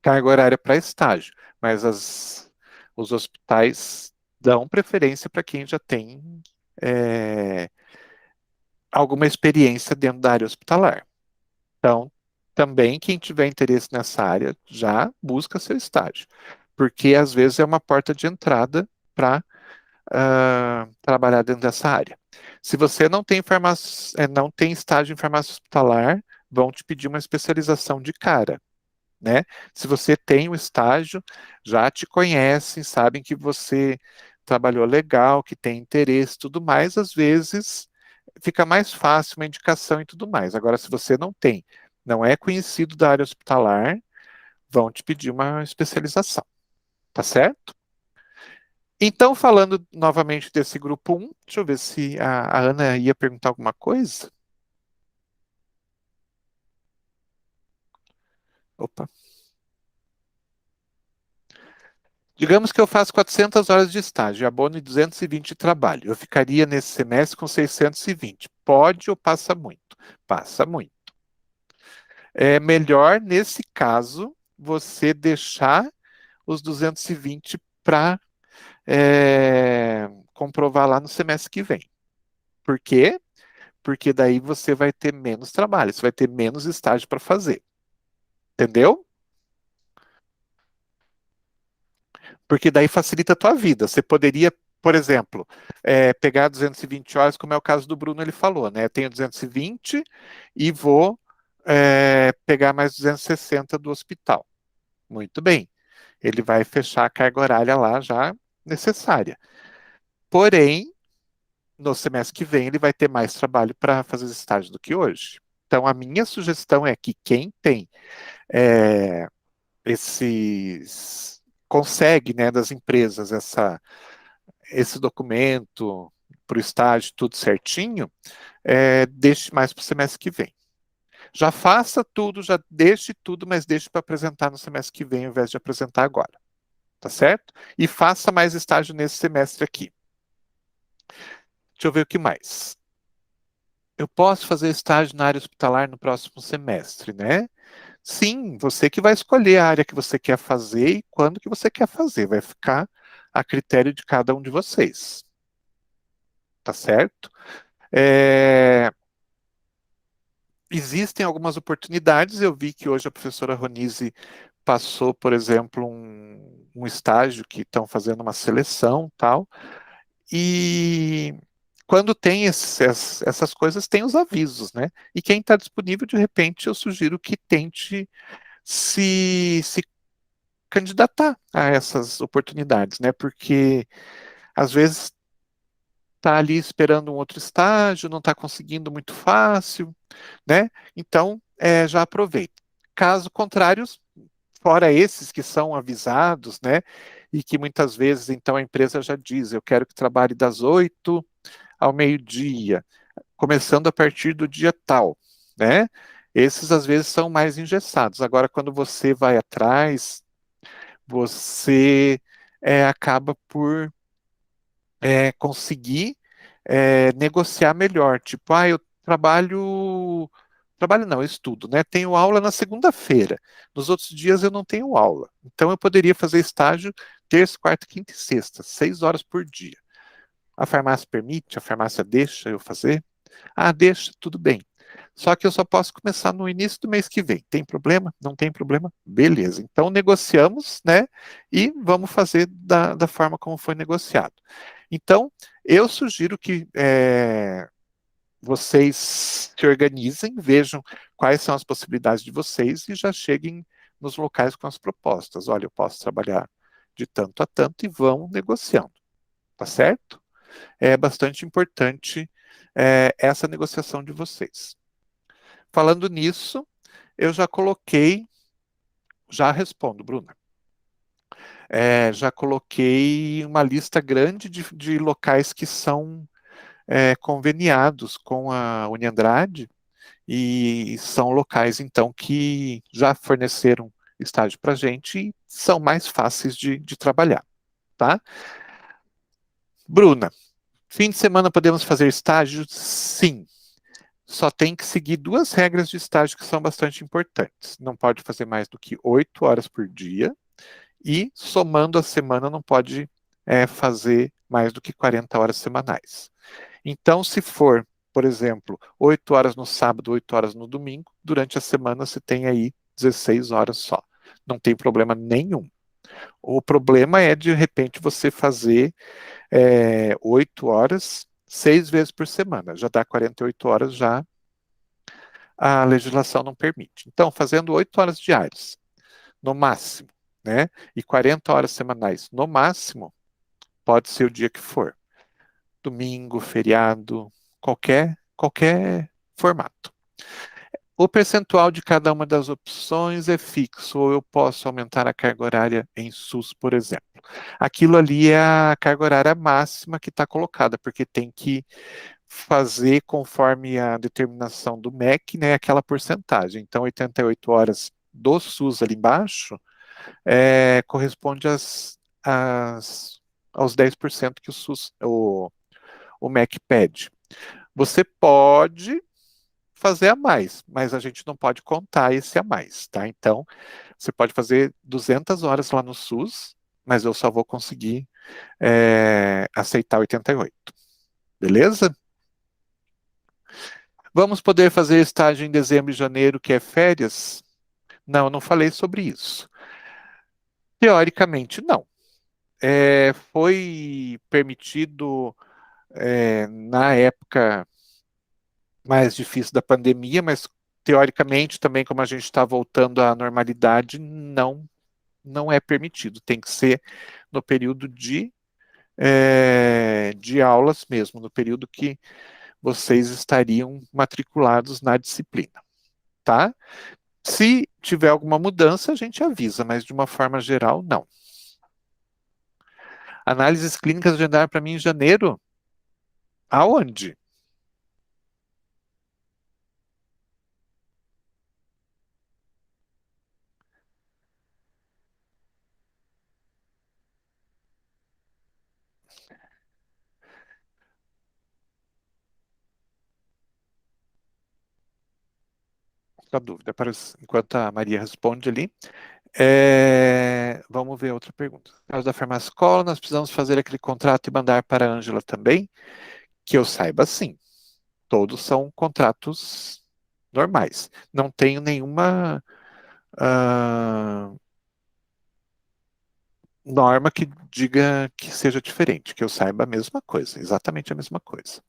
carga horária para estágio, mas os hospitais dão preferência para quem já tem alguma experiência dentro da área hospitalar. Então, também quem tiver interesse nessa área já busca seu estágio, porque às vezes é uma porta de entrada para trabalhar dentro dessa área. Se você não tem não tem estágio em farmácia hospitalar, vão te pedir uma especialização de cara, né? Se você tem o estágio, já te conhecem, sabem que você trabalhou legal, que tem interesse e tudo mais, às vezes fica mais fácil uma indicação e tudo mais. Agora, se você não tem, não é conhecido da área hospitalar, vão te pedir uma especialização, tá certo? Então, falando novamente desse grupo 1, deixa eu ver se a Ana ia perguntar alguma coisa. Opa. Digamos que eu faço 400 horas de estágio, abono e 220 de trabalho. Eu ficaria nesse semestre com 620. Pode ou passa muito? Passa muito. É melhor, nesse caso, você deixar os 220 para comprovar lá no semestre que vem. Por quê? Porque daí você vai ter menos trabalho, você vai ter menos estágio para fazer. Entendeu? Porque daí facilita a tua vida. Você poderia, por exemplo, pegar 220 horas, como é o caso do Bruno, ele falou, né? Eu tenho 220 e vou pegar mais 260 do hospital. Muito bem. Ele vai fechar a carga horária lá já necessária. Porém, no semestre que vem, ele vai ter mais trabalho para fazer os estágios do que hoje. Então, a minha sugestão é que quem tem consegue, né, das empresas esse documento para o estágio, tudo certinho, deixe mais para o semestre que vem. Já faça tudo, já deixe tudo, mas deixe para apresentar no semestre que vem, ao invés de apresentar agora. Tá certo? E faça mais estágio nesse semestre aqui. Deixa eu ver o que mais. Eu posso fazer estágio na área hospitalar no próximo semestre, né? Sim, você que vai escolher a área que você quer fazer e quando que você quer fazer. Vai ficar a critério de cada um de vocês. Tá certo? Existem algumas oportunidades. Eu vi que hoje a professora Ronise passou, por exemplo, um estágio que estão fazendo uma seleção tal. E quando tem essas coisas, tem os avisos, né? E quem está disponível, de repente, eu sugiro que tente se candidatar a essas oportunidades, né? Porque às vezes está ali esperando um outro estágio, não está conseguindo muito fácil, né? Então, já aproveita. Caso contrário, fora esses que são avisados, né? E que muitas vezes, então, a empresa já diz, eu quero que trabalhe das 8 ao meio-dia, começando a partir do dia tal, né? Esses, às vezes, são mais engessados. Agora, quando você vai atrás, você acaba por conseguir negociar melhor. Tipo, eu trabalho. Trabalho não, eu estudo, né? Tenho aula na segunda-feira. Nos outros dias eu não tenho aula. Então eu poderia fazer estágio terça, quarta, quinta e sexta, 6 horas por dia. A farmácia permite? A farmácia deixa eu fazer? Ah, deixa, tudo bem. Só que eu só posso começar no início do mês que vem. Tem problema? Não tem problema? Beleza. Então negociamos, né? E vamos fazer da forma como foi negociado. Então, eu sugiro que vocês se organizem, vejam quais são as possibilidades de vocês e já cheguem nos locais com as propostas. Olha, eu posso trabalhar de tanto a tanto e vão negociando, tá certo? É bastante importante essa negociação de vocês. Falando nisso, eu já coloquei, já respondo, Bruna. Já coloquei uma lista grande de locais que são conveniados com a Uniandrade e são locais, então, que já forneceram estágio para a gente e são mais fáceis de trabalhar, tá? Bruna, fim de semana podemos fazer estágio? Sim. Só tem que seguir 2 regras de estágio que são bastante importantes. Não pode fazer mais do que 8 horas por dia e, somando a semana, não pode fazer mais do que 40 horas semanais. Então, se for, por exemplo, 8 horas no sábado, 8 horas no domingo, durante a semana você tem aí 16 horas só. Não tem problema nenhum. O problema é, de repente, você fazer 8 horas, 6 vezes por semana. Já dá 48 horas, já a legislação não permite. Então, fazendo 8 horas diárias, no máximo, né? E 40 horas semanais, no máximo, pode ser o dia que for. Domingo, feriado, qualquer formato. O percentual de cada uma das opções é fixo, ou eu posso aumentar a carga horária em SUS, por exemplo. Aquilo ali é a carga horária máxima que está colocada, porque tem que fazer conforme a determinação do MEC, né, aquela porcentagem. Então, 88 horas do SUS ali embaixo corresponde aos 10% que o MEC pede. Você pode fazer a mais, mas a gente não pode contar esse a mais, tá? Então, você pode fazer 200 horas lá no SUS, mas eu só vou conseguir aceitar 88. Beleza? Vamos poder fazer estágio em dezembro e janeiro, que é férias? Não, eu não falei sobre isso. Teoricamente, não. Foi permitido na época mais difícil da pandemia, mas teoricamente também, como a gente está voltando à normalidade, não é permitido. Tem que ser no período de aulas mesmo, no período que vocês estariam matriculados na disciplina, tá? Se tiver alguma mudança, a gente avisa, mas de uma forma geral, não. Análises clínicas agendaram para mim em janeiro? Aonde? Fica a dúvida, enquanto a Maria responde ali. Vamos ver outra pergunta. No caso da farmacóloga, nós precisamos fazer aquele contrato e mandar para a Ângela também? Que eu saiba, sim. Todos são contratos normais. Não tenho nenhuma norma que diga que seja diferente, que eu saiba a mesma coisa, exatamente a mesma coisa.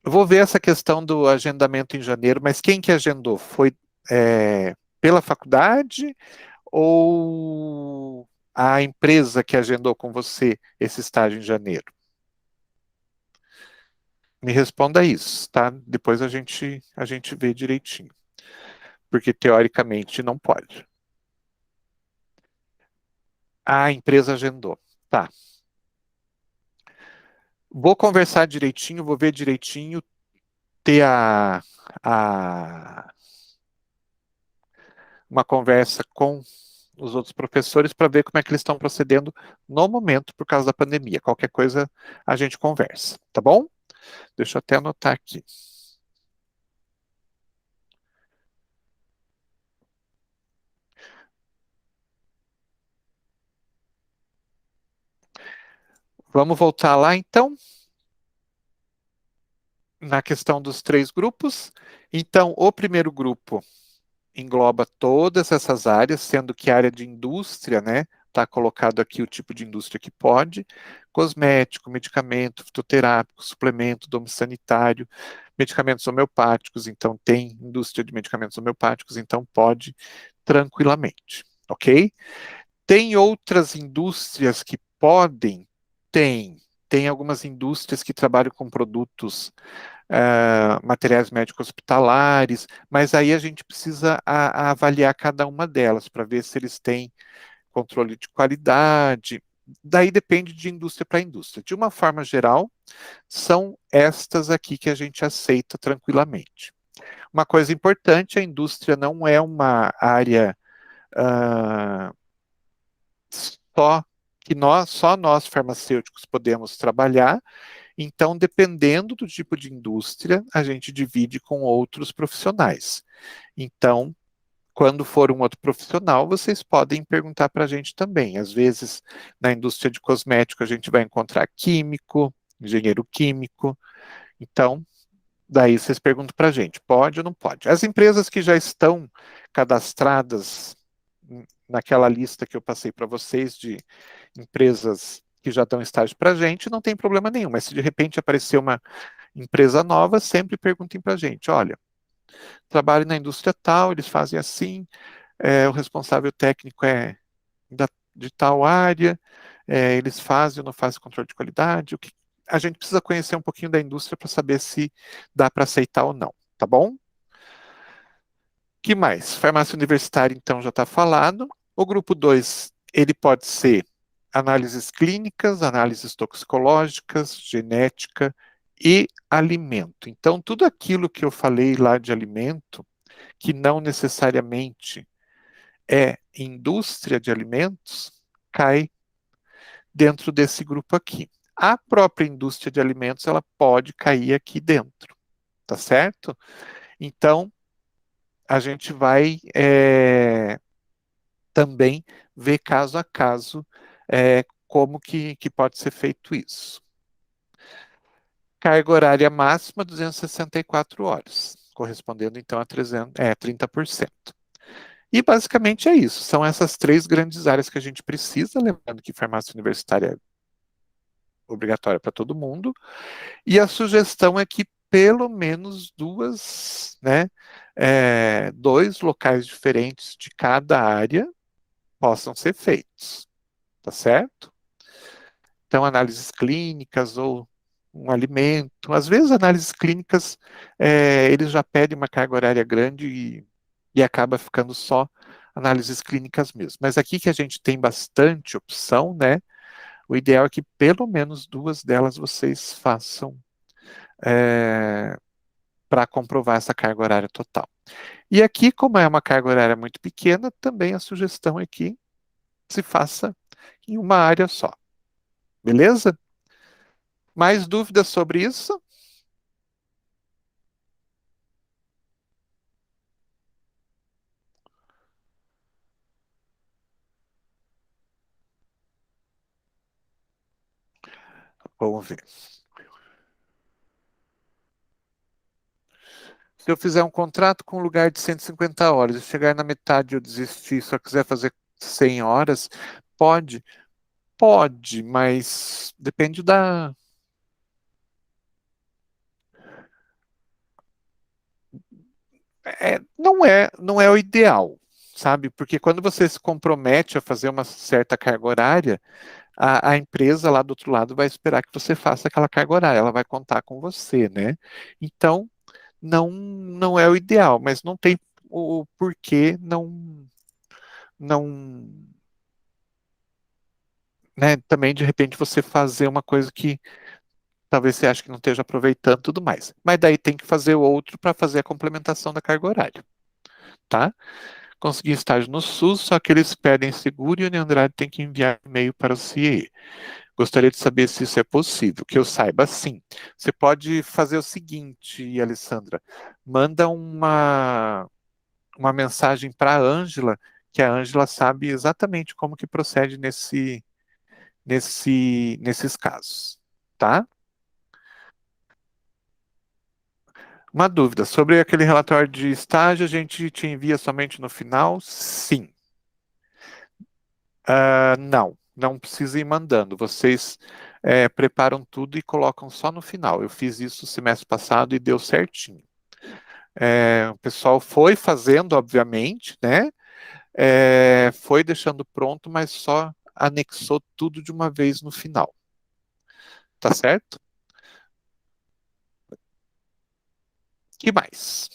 Eu vou ver essa questão do agendamento em janeiro, mas quem que agendou? Foi pela faculdade ou a empresa que agendou com você esse estágio em janeiro? Me responda isso, tá? Depois a gente vê direitinho. Porque teoricamente não pode. A empresa agendou. Tá. Vou conversar direitinho, vou ver direitinho, ter uma conversa com os outros professores para ver como é que eles estão procedendo no momento por causa da pandemia. Qualquer coisa a gente conversa, tá bom? Deixa eu até anotar aqui. Vamos voltar lá então, na questão dos 3 grupos. Então, o primeiro grupo engloba todas essas áreas, sendo que a área de indústria, né, está colocado aqui o tipo de indústria que pode, cosmético, medicamento, fitoterápico, suplemento, domo sanitário, medicamentos homeopáticos, então tem indústria de medicamentos homeopáticos, então pode tranquilamente, ok? Tem outras indústrias que podem? Tem algumas indústrias que trabalham com produtos materiais médicos hospitalares, mas aí a gente precisa avaliar cada uma delas para ver se eles têm controle de qualidade. Daí depende de indústria para indústria. De uma forma geral, são estas aqui que a gente aceita tranquilamente. Uma coisa importante, a indústria não é uma área ah, só que só nós farmacêuticos podemos trabalhar. Então, dependendo do tipo de indústria, a gente divide com outros profissionais. Então, quando for um outro profissional, vocês podem perguntar para a gente também. Às vezes, na indústria de cosmético, a gente vai encontrar químico, engenheiro químico. Então, daí vocês perguntam para a gente, pode ou não pode? As empresas que já estão cadastradas naquela lista que eu passei para vocês de empresas que já dão estágio para a gente, não tem problema nenhum. Mas se de repente aparecer uma empresa nova, sempre perguntem para a gente, olha, trabalho na indústria tal, eles fazem assim, o responsável técnico é de tal área, eles fazem ou não fazem controle de qualidade, a gente precisa conhecer um pouquinho da indústria para saber se dá para aceitar ou não, tá bom? Que mais? Farmácia universitária, então, já está falado. O grupo 2, ele pode ser análises clínicas, análises toxicológicas, genética e alimento. Então, tudo aquilo que eu falei lá de alimento, que não necessariamente é indústria de alimentos, cai dentro desse grupo aqui. A própria indústria de alimentos, ela pode cair aqui dentro, tá certo? Então, a gente vai também ver caso a caso como que pode ser feito isso. Carga horária máxima, 264 horas, correspondendo então a 30%. E basicamente é isso, são essas 3 grandes áreas que a gente precisa, lembrando que farmácia universitária é obrigatória para todo mundo, e a sugestão é que pelo menos 2, né, 2 locais diferentes de cada área possam ser feitos, tá certo? Então, análises clínicas ou um alimento, às vezes análises clínicas, eles já pedem uma carga horária grande e acaba ficando só análises clínicas mesmo. Mas aqui que a gente tem bastante opção, né, o ideal é que pelo menos 2 delas vocês façam para comprovar essa carga horária total. E aqui, como é uma carga horária muito pequena, também a sugestão é que se faça em uma área só. Beleza? Mais dúvidas sobre isso? Vamos ver. Se eu fizer um contrato com um lugar de 150 horas e chegar na metade eu desistir, só quiser fazer 100 horas, pode? Pode, mas depende da. Não é o ideal, sabe? Porque quando você se compromete a fazer uma certa carga horária, a empresa lá do outro lado vai esperar que você faça aquela carga horária, ela vai contar com você, né? Então, não é o ideal, mas não tem o porquê não, né? Também de repente você fazer uma coisa que talvez você ache que não esteja aproveitando e tudo mais. Mas daí tem que fazer o outro para fazer a complementação da carga horária, tá? Consegui estágio no SUS, só que eles pedem seguro e o Andrade tem que enviar e-mail para o CIE. Gostaria de saber se isso é possível, que eu saiba sim. Você pode fazer o seguinte, Alessandra, manda uma mensagem para a Ângela, que a Ângela sabe exatamente como que procede nesses casos, tá? Uma dúvida, sobre aquele relatório de estágio, a gente te envia somente no final? Sim. Não precisa ir mandando. Vocês preparam tudo e colocam só no final. Eu fiz isso semestre passado e deu certinho. O pessoal foi fazendo, obviamente, né? Foi deixando pronto, mas só anexou tudo de uma vez no final. Tá certo? Que mais?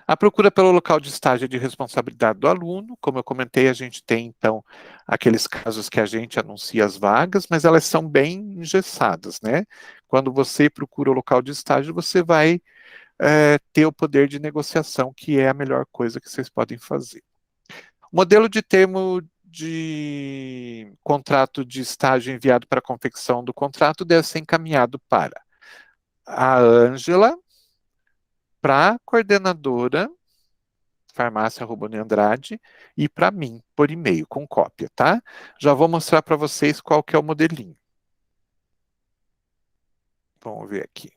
A procura pelo local de estágio é de responsabilidade do aluno. Como eu comentei, a gente tem, então, aqueles casos que a gente anuncia as vagas, mas elas são bem engessadas, né? Quando você procura o local de estágio, você vai ter o poder de negociação, que é a melhor coisa que vocês podem fazer. O modelo de termo de contrato de estágio enviado para a confecção do contrato deve ser encaminhado para a Ângela, para a coordenadora, farmácia@Andrade, e para mim, por e-mail, com cópia, tá? Já vou mostrar para vocês qual que é o modelinho. Vamos ver aqui.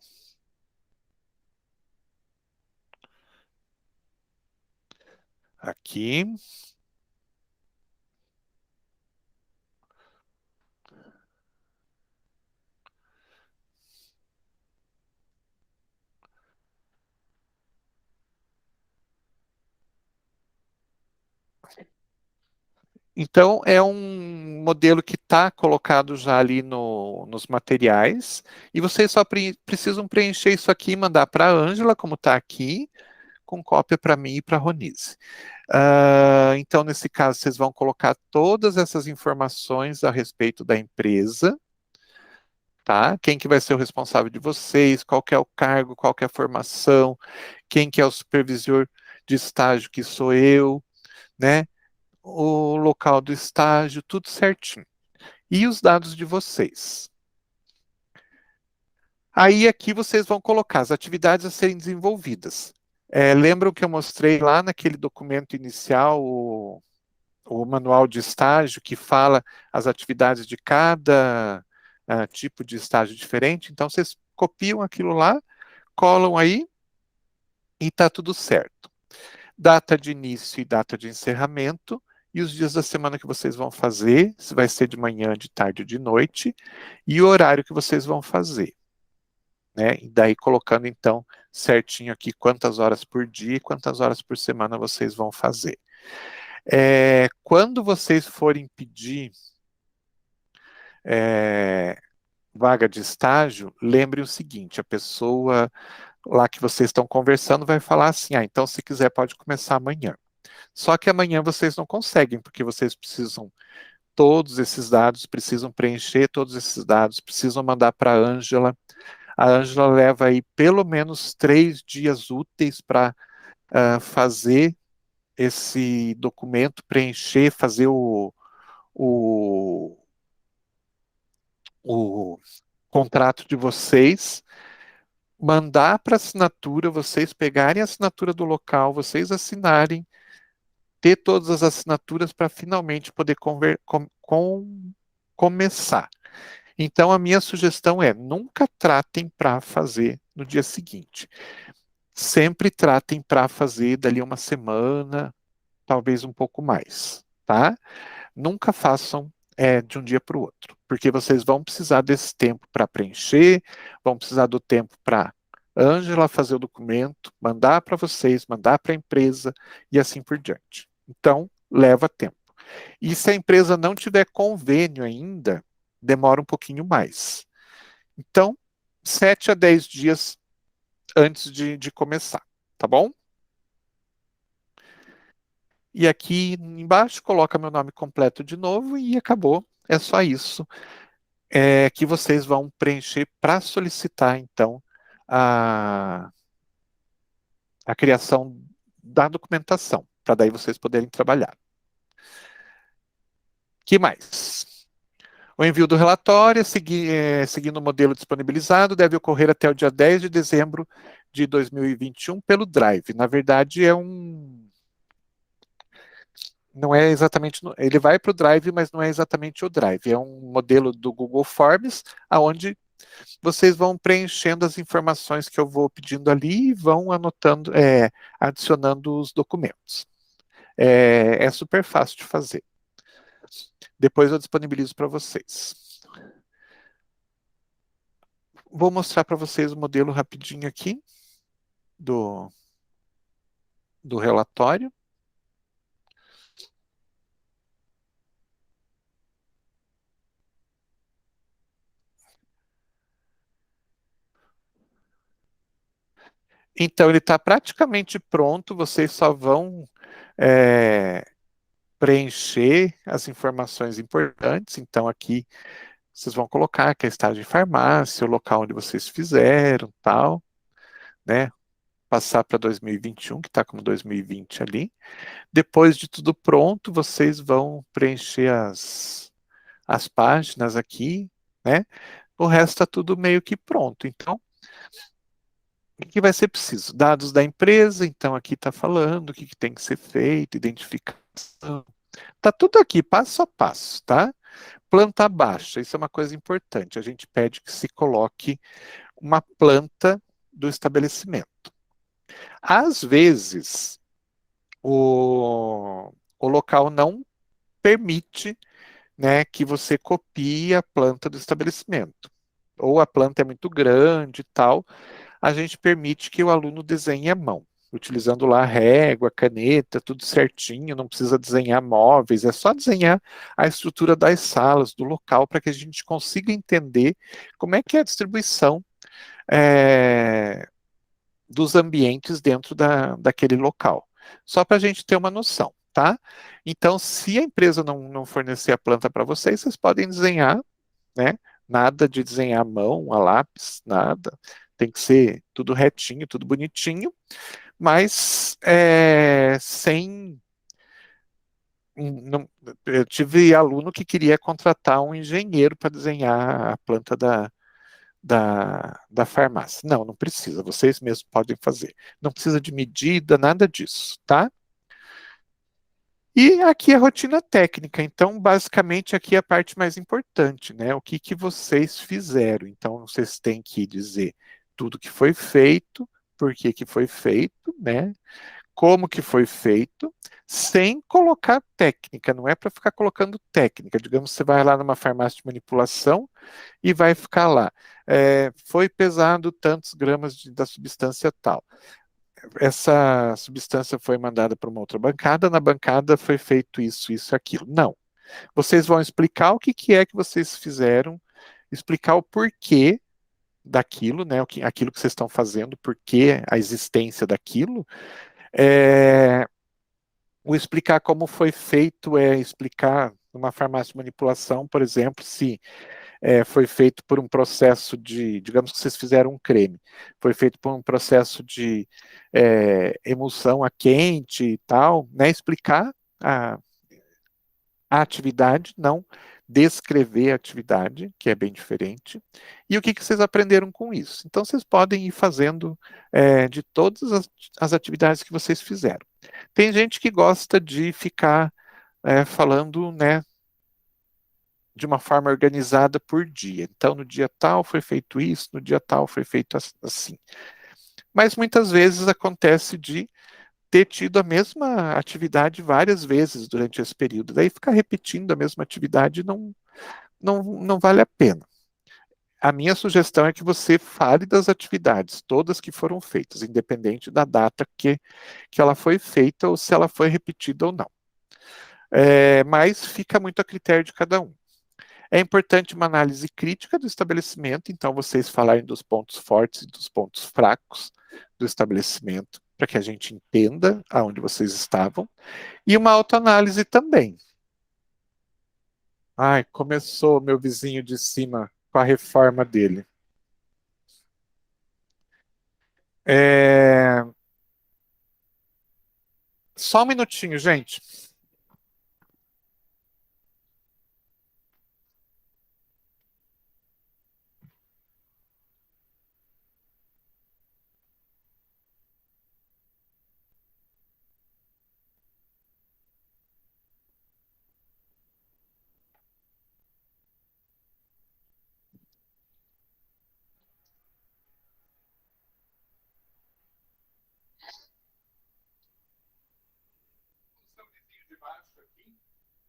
Aqui. Então, é um modelo que está colocado já ali nos materiais, e vocês só precisam preencher isso aqui e mandar para a Ângela, como está aqui, com cópia para mim e para a Ronise. Então, nesse caso, vocês vão colocar todas essas informações a respeito da empresa, tá? Quem que vai ser o responsável de vocês, qual que é o cargo, qual que é a formação, quem que é o supervisor de estágio, que sou eu, né? O local do estágio, tudo certinho. E os dados de vocês. Aí aqui vocês vão colocar as atividades a serem desenvolvidas. Lembram que eu mostrei lá naquele documento inicial, o manual de estágio, que fala as atividades de cada tipo de estágio diferente? Então vocês copiam aquilo lá, colam aí e está tudo certo. Data de início e data de encerramento, e os dias da semana que vocês vão fazer, se vai ser de manhã, de tarde ou de noite, e o horário que vocês vão fazer, né? E daí colocando, então, certinho aqui quantas horas por dia e quantas horas por semana vocês vão fazer. Quando vocês forem pedir vaga de estágio, lembre o seguinte, a pessoa lá que vocês estão conversando vai falar assim, então se quiser pode começar amanhã. Só que amanhã vocês não conseguem, porque vocês precisam todos esses dados, precisam preencher todos esses dados, precisam mandar para a Ângela. A Ângela leva aí pelo menos 3 dias úteis para fazer esse documento, preencher, fazer o contrato de vocês, mandar para assinatura, vocês pegarem a assinatura do local, vocês assinarem, ter todas as assinaturas para finalmente poder começar. Então, a minha sugestão é, nunca tratem para fazer no dia seguinte. Sempre tratem para fazer dali uma semana, talvez um pouco mais, tá? Nunca façam de um dia para o outro, porque vocês vão precisar desse tempo para preencher, vão precisar do tempo para Ângela fazer o documento, mandar para vocês, mandar para a empresa e assim por diante. Então, leva tempo. E se a empresa não tiver convênio ainda, demora um pouquinho mais. Então, 7 a 10 dias antes de começar, tá bom? E aqui embaixo coloca meu nome completo de novo e acabou. É só isso que vocês vão preencher para solicitar, então, a criação da documentação, para daí vocês poderem trabalhar. Que mais? O envio do relatório, seguindo o modelo disponibilizado, deve ocorrer até o dia 10 de dezembro de 2021 pelo Drive. Na verdade, não é exatamente, ele vai para o Drive, mas não é exatamente o Drive. É um modelo do Google Forms, onde vocês vão preenchendo as informações que eu vou pedindo ali e vão anotando, adicionando os documentos. É super fácil de fazer. Depois eu disponibilizo para vocês. Vou mostrar para vocês o modelo rapidinho aqui do relatório. Então, ele está praticamente pronto, vocês só vão preencher as informações importantes. Então, aqui vocês vão colocar que é estágio de farmácia, o local onde vocês fizeram, tal, né? Passar para 2021, que está como 2020 ali. Depois de tudo pronto, vocês vão preencher as páginas aqui, né? O resto está tudo meio que pronto. Então, o que vai ser preciso? Dados da empresa, então aqui está falando o que tem que ser feito, identificação. Está tudo aqui, passo a passo, tá? Planta baixa, isso é uma coisa importante. A gente pede que se coloque uma planta do estabelecimento. Às vezes, o local não permite, né, que você copie a planta do estabelecimento. Ou a planta é muito grande e tal, a gente permite que o aluno desenhe à mão, utilizando lá régua, caneta, tudo certinho, não precisa desenhar móveis, é só desenhar a estrutura das salas, do local, para que a gente consiga entender como é que é a distribuição dos ambientes dentro daquele local. Só para a gente ter uma noção, tá? Então, se a empresa não fornecer a planta para vocês, vocês podem desenhar, né? Nada de desenhar à mão, a lápis, nada. Tem que ser tudo retinho, tudo bonitinho, mas sem... eu tive aluno que queria contratar um engenheiro para desenhar a planta da farmácia. Não precisa, vocês mesmos podem fazer. Não precisa de medida, nada disso, tá? E aqui a rotina técnica, então basicamente aqui é a parte mais importante, né? O que vocês fizeram. Então vocês têm que dizer tudo que foi feito, por que foi feito, né? Como que foi feito, sem colocar técnica, não é para ficar colocando técnica. Digamos, você vai lá numa farmácia de manipulação e vai ficar lá. Foi pesado tantos gramas da substância tal. Essa substância foi mandada para uma outra bancada, na bancada foi feito isso, aquilo. Não. Vocês vão explicar o que é que vocês fizeram, explicar o porquê daquilo, né? Aquilo que vocês estão fazendo, porquê a existência daquilo. O explicar como foi feito é explicar numa farmácia de manipulação, por exemplo, se foi feito por um processo de, digamos que vocês fizeram um creme, foi feito por um processo de emulsão a quente e tal, né? Explicar a atividade, não descrever a atividade, que é bem diferente, e o que vocês aprenderam com isso. Então, vocês podem ir fazendo de todas as atividades que vocês fizeram. Tem gente que gosta de ficar falando, né, de uma forma organizada por dia. Então, no dia tal foi feito isso, no dia tal foi feito assim. Mas muitas vezes acontece de ter tido a mesma atividade várias vezes durante esse período. Daí ficar repetindo a mesma atividade não vale a pena. A minha sugestão é que você fale das atividades, todas que foram feitas, independente da data que ela foi feita ou se ela foi repetida ou não. Mas fica muito a critério de cada um. É importante uma análise crítica do estabelecimento, então vocês falarem dos pontos fortes e dos pontos fracos do estabelecimento, para que a gente entenda aonde vocês estavam, e uma autoanálise também. Ai, começou meu vizinho de cima com a reforma dele. Só um minutinho, gente.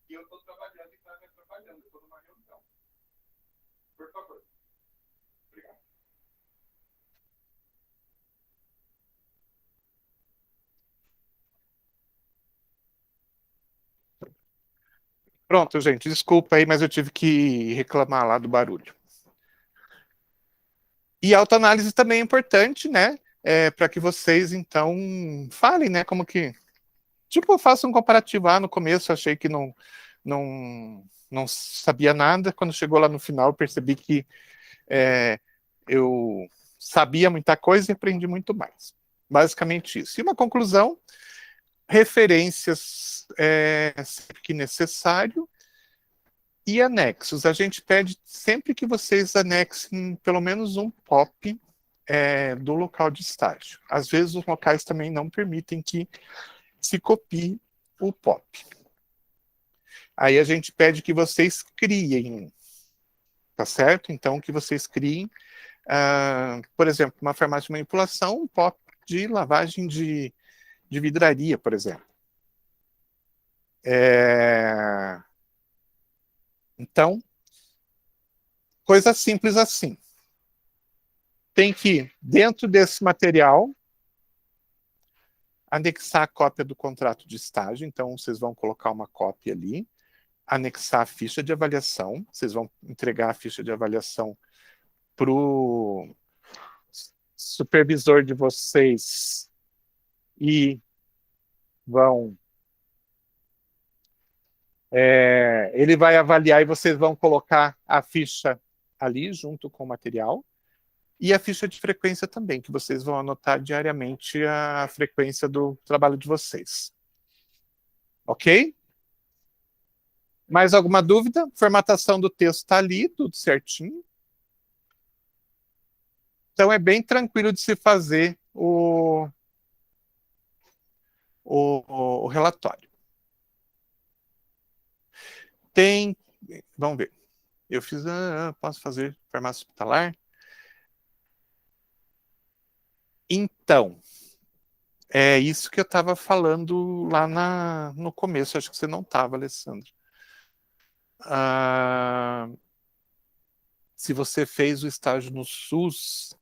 E eu estou trabalhando e está me atrapalhando. Eu estou numa reunião. Por favor. Obrigado. Pronto, gente. Desculpa aí, mas eu tive que reclamar lá do barulho. E a autoanálise também é importante, né? Para que vocês, então, falem, né? Como que... Tipo, eu faço um comparativo. No começo eu achei que não sabia nada. Quando chegou lá no final, eu percebi que eu sabia muita coisa e aprendi muito mais. Basicamente isso. E uma conclusão, referências sempre que necessário e anexos. A gente pede sempre que vocês anexem pelo menos um POP do local de estágio. Às vezes os locais também não permitem que se copie o POP. Aí a gente pede que vocês criem, tá certo? Então, que vocês criem, por exemplo, uma farmácia de manipulação, um POP de lavagem de vidraria, por exemplo. Então, coisa simples assim. Tem que, dentro desse material, anexar a cópia do contrato de estágio. Então, vocês vão colocar uma cópia ali, anexar a ficha de avaliação. Vocês vão entregar a ficha de avaliação para o supervisor de vocês e vão... ele vai avaliar e vocês vão colocar a ficha ali junto com o material. E a ficha de frequência também, que vocês vão anotar diariamente a frequência do trabalho de vocês. Ok? Mais alguma dúvida? Formatação do texto está ali, tudo certinho. Então é bem tranquilo de se fazer o relatório. Vamos ver. Eu fiz, posso fazer farmácia hospitalar? Então, é isso que eu estava falando lá no começo. Acho que você não estava, Alessandra. Se você fez o estágio no SUS,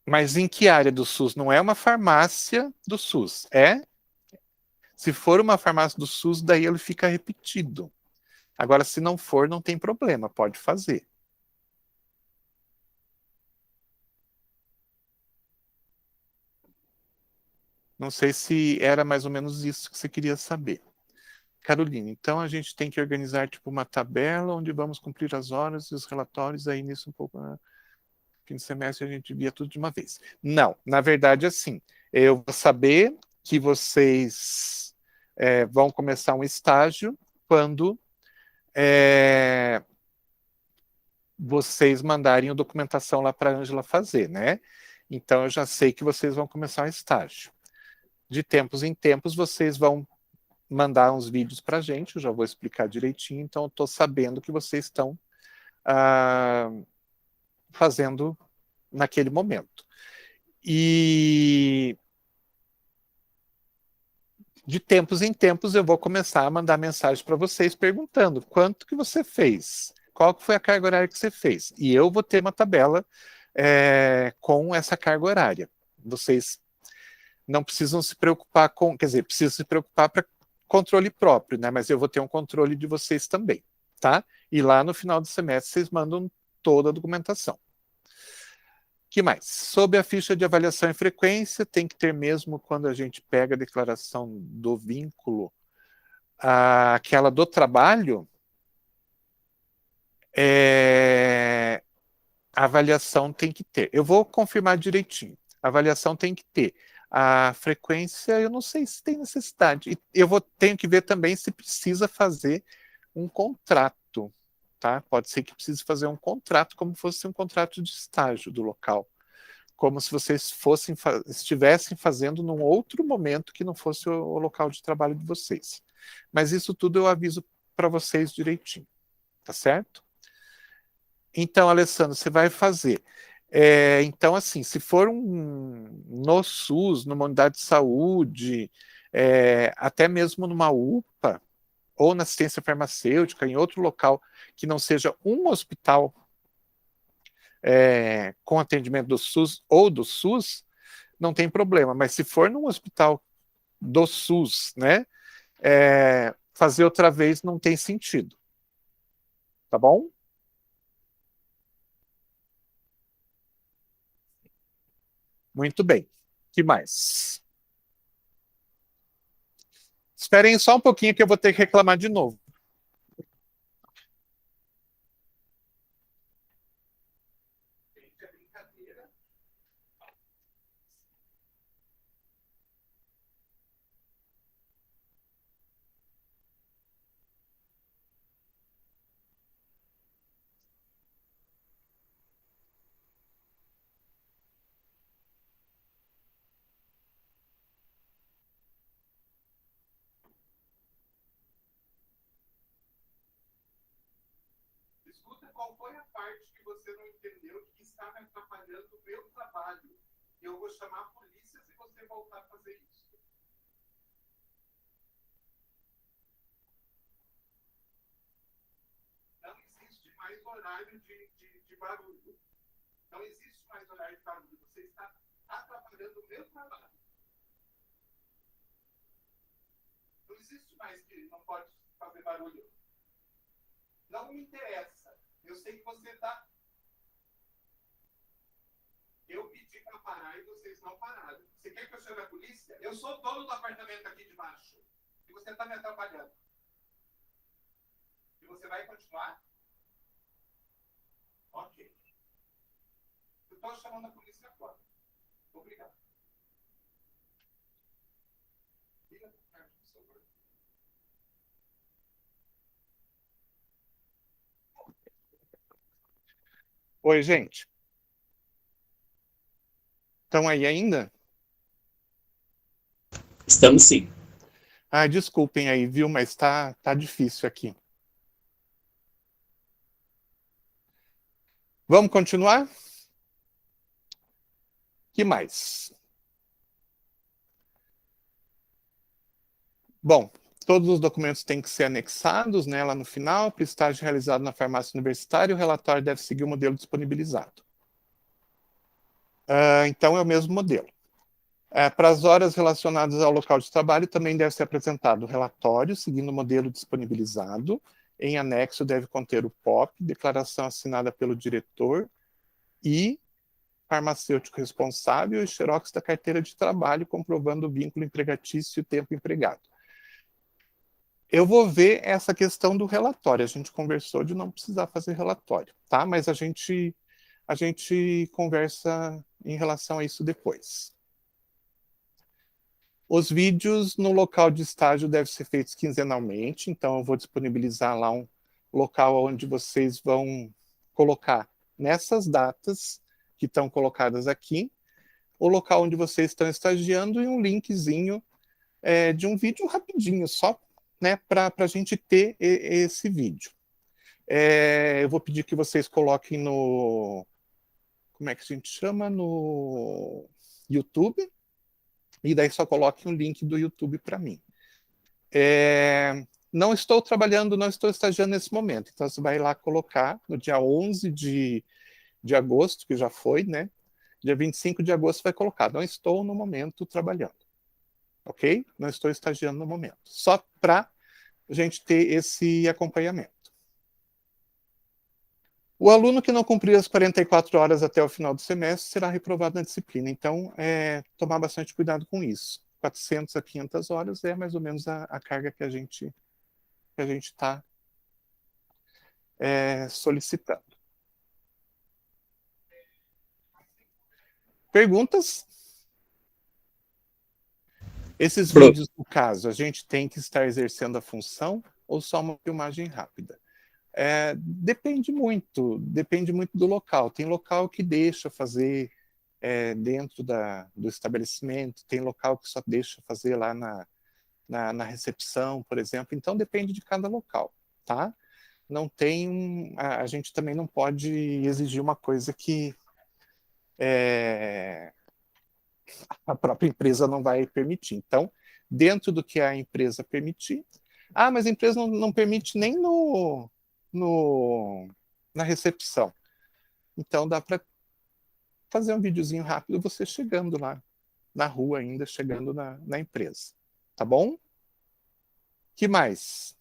mas em que área do SUS? Não é uma farmácia do SUS, Se for uma farmácia do SUS, daí ele fica repetido. Agora, se não for, não tem problema, pode fazer. Não sei se era mais ou menos isso que você queria saber. Carolina, então a gente tem que organizar tipo uma tabela onde vamos cumprir as horas e os relatórios, aí nisso um pouco... fim de semestre a gente via tudo de uma vez. Não, na verdade, assim, eu vou saber que vocês vão começar um estágio quando vocês mandarem a documentação lá para a Ângela fazer, né? Então, eu já sei que vocês vão começar um estágio. De tempos em tempos, vocês vão mandar uns vídeos para a gente, eu já vou explicar direitinho, então eu estou sabendo que vocês estão fazendo naquele momento. E de tempos em tempos eu vou começar a mandar mensagem para vocês perguntando quanto que você fez, qual que foi a carga horária que você fez. E eu vou ter uma tabela com essa carga horária. Vocês não precisam se preocupar com, quer dizer, precisam se preocupar para controle próprio, né? Mas eu vou ter um controle de vocês também, tá? E lá no final do semestre vocês mandam toda a documentação. Que mais? Sobre a ficha de avaliação e frequência, tem que ter mesmo quando a gente pega a declaração do vínculo, aquela do trabalho, a avaliação tem que ter. Eu vou confirmar direitinho. A avaliação tem que ter. A frequência, eu não sei se tem necessidade. E tenho que ver também se precisa fazer um contrato, tá? Pode ser que precise fazer um contrato, como fosse um contrato de estágio do local. Como se vocês estivessem fazendo num outro momento que não fosse o local de trabalho de vocês. Mas isso tudo eu aviso para vocês direitinho, tá certo? Então, Alessandro, você vai fazer. Então, assim, se for no SUS, numa unidade de saúde, até mesmo numa UPA, ou na assistência farmacêutica, em outro local que não seja um hospital com atendimento do SUS ou do SUS, não tem problema. Mas se for num hospital do SUS, né, fazer outra vez não tem sentido. Tá bom? Muito bem. Que mais? Esperem só um pouquinho que eu vou ter que reclamar de novo. Escuta, qual foi a parte que você não entendeu que está me atrapalhando o meu trabalho? Eu vou chamar a polícia se você voltar a fazer isso. Não existe mais horário de barulho. Não existe mais horário de barulho. Você está atrapalhando o meu trabalho. Não existe mais que não pode fazer barulho. Não me interessa. Eu sei que você está... Eu pedi para parar e vocês não pararam. Você quer que eu chame a polícia? Eu sou dono do apartamento aqui de baixo. E você está me atrapalhando. E você vai continuar? Ok. Eu estou chamando a polícia agora. Obrigado. Liga para o Carlos, por favor. Oi, gente. Estão aí ainda? Estamos sim. Desculpem aí, viu? Mas tá difícil aqui. Vamos continuar? Que mais? Bom, todos os documentos têm que ser anexados, né, lá no final. Para o estágio realizado na farmácia universitária, o relatório deve seguir o modelo disponibilizado. Então, é o mesmo modelo. Para as horas relacionadas ao local de trabalho, também deve ser apresentado o relatório, seguindo o modelo disponibilizado. Em anexo, deve conter o POP, declaração assinada pelo diretor e farmacêutico responsável e xerox da carteira de trabalho, comprovando o vínculo empregatício e o tempo empregado. Eu vou ver essa questão do relatório. A gente conversou de não precisar fazer relatório, tá? Mas a gente conversa em relação a isso depois. Os vídeos no local de estágio devem ser feitos quinzenalmente, então eu vou disponibilizar lá um local onde vocês vão colocar nessas datas que estão colocadas aqui, o local onde vocês estão estagiando e um linkzinho de um vídeo rapidinho, só, né, para a gente ter esse vídeo. Eu vou pedir que vocês coloquem no... Como é que a gente chama? No YouTube. E daí só coloquem o link do YouTube para mim. não estou trabalhando, não estou estagiando nesse momento. Então, você vai lá colocar no dia 11 de agosto, que já foi, né? Dia 25 de agosto vai colocar, não estou no momento trabalhando. Ok? Não estou estagiando no momento. Só para a gente ter esse acompanhamento. O aluno que não cumprir as 44 horas até o final do semestre será reprovado na disciplina. Então, tomar bastante cuidado com isso. 400 a 500 horas é mais ou menos a carga que a gente está solicitando. Perguntas? Esses vídeos, no caso, a gente tem que estar exercendo a função ou só uma filmagem rápida? Depende muito do local. Tem local que deixa fazer dentro do estabelecimento, tem local que só deixa fazer lá na recepção, por exemplo. Então, depende de cada local, tá? Não tem a gente também não pode exigir uma coisa que a própria empresa não vai permitir. Então, dentro do que a empresa permitir, mas a empresa não permite nem na recepção. Então, dá para fazer um videozinho rápido você chegando lá na rua ainda, chegando na empresa. Tá bom? Que mais?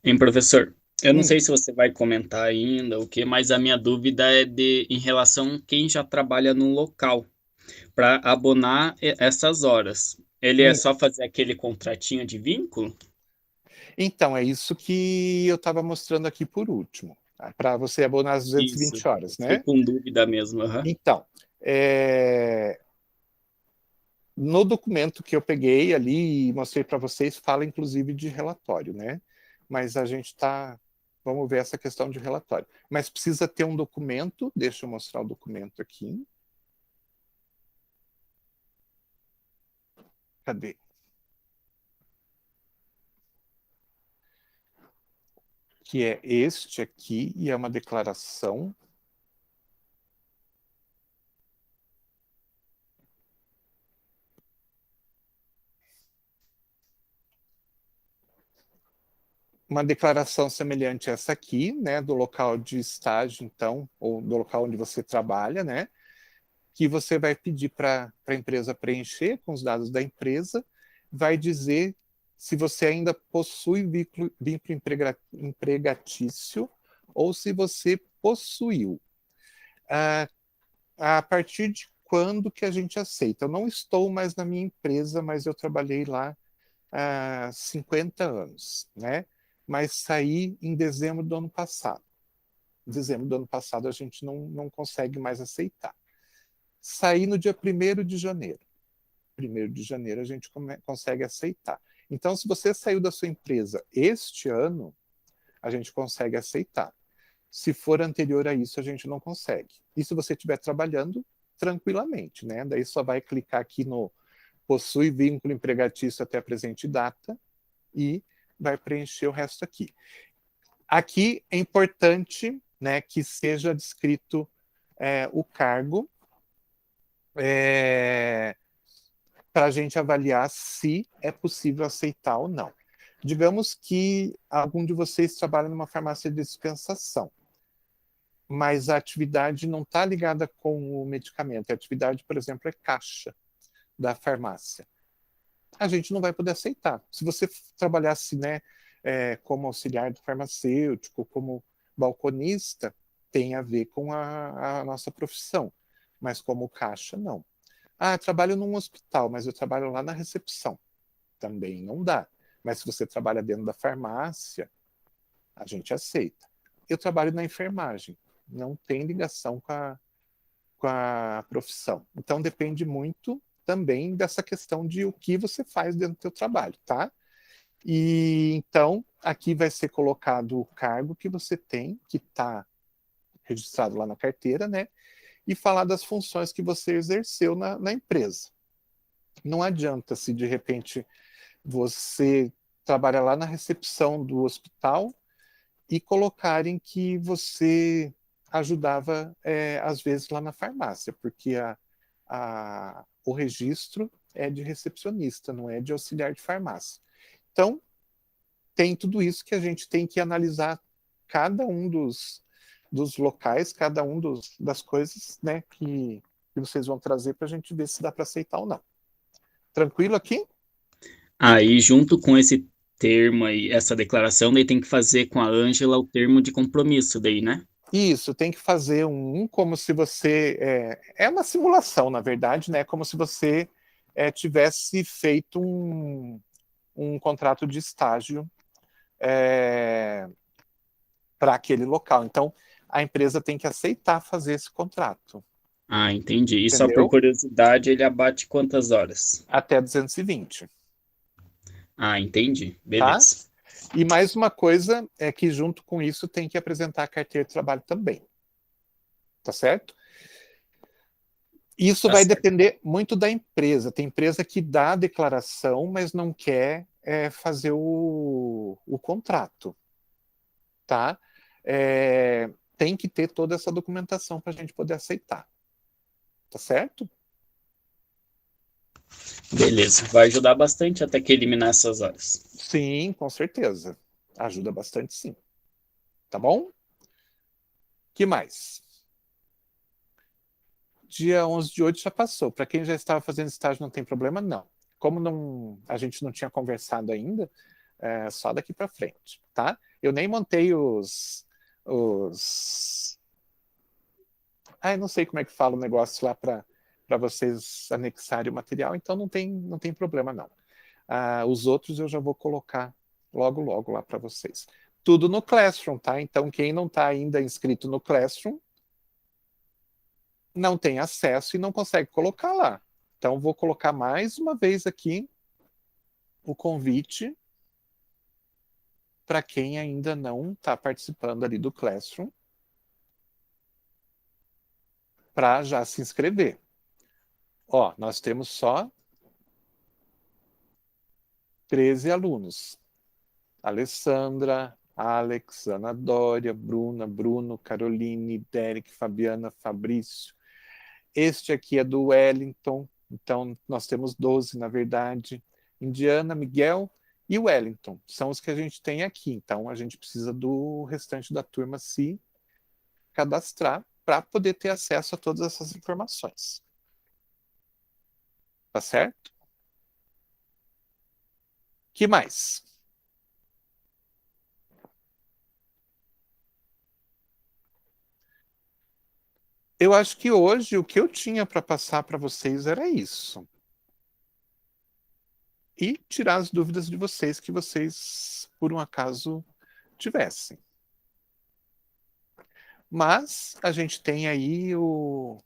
Hein, professor? Eu não sei se você vai comentar ainda o que, mas a minha dúvida é em relação a quem já trabalha no local para abonar essas horas. Ele é só fazer aquele contratinho de vínculo? Então, é isso que eu estava mostrando aqui por último, tá? Para você abonar as 220 Isso. horas, né? Fiquei com dúvida mesmo. Então, no documento que eu peguei ali e mostrei para vocês, fala inclusive de relatório, né? Mas a gente vamos ver essa questão de relatório. Mas precisa ter um documento, deixa eu mostrar o documento aqui. Cadê? Que é este aqui, e é uma declaração. Uma declaração semelhante a essa aqui, né, do local de estágio, então, ou do local onde você trabalha, né, que você vai pedir para a empresa preencher com os dados da empresa, vai dizer se você ainda possui vínculo empregatício ou se você possuiu. A partir de quando que a gente aceita? Eu não estou mais na minha empresa, mas eu trabalhei lá há 50 anos, né? Mas saí em dezembro do ano passado. Em dezembro do ano passado a gente não consegue mais aceitar. Saí no dia 1º de janeiro. 1º de janeiro a gente consegue aceitar. Então, se você saiu da sua empresa este ano, a gente consegue aceitar. Se for anterior a isso, a gente não consegue. E se você estiver trabalhando, tranquilamente, né? Daí só vai clicar aqui no possui vínculo empregatício até a presente data e vai preencher o resto aqui. Aqui é importante, né, que seja descrito o cargo para a gente avaliar se é possível aceitar ou não. Digamos que algum de vocês trabalha numa farmácia de dispensação, mas a atividade não está ligada com o medicamento. A atividade, por exemplo, é caixa da farmácia. A gente não vai poder aceitar. Se você trabalhasse, né, como auxiliar do farmacêutico, como balconista, tem a ver com a nossa profissão, mas como caixa, não. Trabalho num hospital, mas eu trabalho lá na recepção. Também não dá. Mas se você trabalha dentro da farmácia, a gente aceita. Eu trabalho na enfermagem, não tem ligação com a profissão. Então depende muito também dessa questão de o que você faz dentro do seu trabalho, tá? E então aqui vai ser colocado o cargo que você tem, que está registrado lá na carteira, né? E falar das funções que você exerceu na empresa. Não adianta se de repente você trabalha lá na recepção do hospital e colocarem que você ajudava, às vezes, lá na farmácia, porque o registro é de recepcionista, não é de auxiliar de farmácia. Então, tem tudo isso que a gente tem que analisar cada um dos locais, cada um das coisas, né, que vocês vão trazer para a gente ver se dá para aceitar ou não. Tranquilo aqui? Aí, junto com esse termo aí, essa declaração, daí tem que fazer com a Ângela o termo de compromisso daí, né? Isso, tem que fazer como se você... É uma simulação, na verdade, né? Como se você tivesse feito um contrato de estágio para aquele local. Então, a empresa tem que aceitar fazer esse contrato, Ah, entendi. E só por entendeu? curiosidade, ele abate quantas horas? Até 220, Ah, entendi. tá? Beleza. E mais uma coisa é que junto com isso tem que apresentar a carteira de trabalho também, tá certo? Isso Tá vai certo. depender muito da empresa. Tem empresa que dá a declaração, mas não quer fazer o contrato, tá? Tem que ter toda essa documentação para a gente poder aceitar, tá certo? Beleza. Vai ajudar bastante até que eliminar essas horas. Sim, com certeza. Ajuda bastante, sim. Tá bom? Que mais? Dia 11 de 8 já passou. Para quem já estava fazendo estágio não tem problema, não. Como a gente não tinha conversado ainda, só daqui para frente, tá? Eu nem montei os... Ai, não sei como é que fala o negócio lá para vocês anexarem o material, então não tem problema, não. Os outros eu já vou colocar logo, logo lá para vocês. Tudo no Classroom, tá? Então, quem não está ainda inscrito no Classroom, não tem acesso e não consegue colocar lá. Então, vou colocar mais uma vez aqui o convite para quem ainda não está participando ali do Classroom, para já se inscrever. Ó, nós temos só 13 alunos. Alessandra, Alex, Ana Dória, Bruna, Bruno, Caroline, Derek, Fabiana, Fabrício. Este aqui é do Wellington, então nós temos 12, na verdade. Indiana, Miguel e Wellington são os que a gente tem aqui. Então a gente precisa do restante da turma se cadastrar para poder ter acesso a todas essas informações. Tá certo? Que mais? Eu acho que hoje o que eu tinha para passar para vocês era isso. E tirar as dúvidas de vocês que vocês, por um acaso, tivessem. Mas a gente tem aí o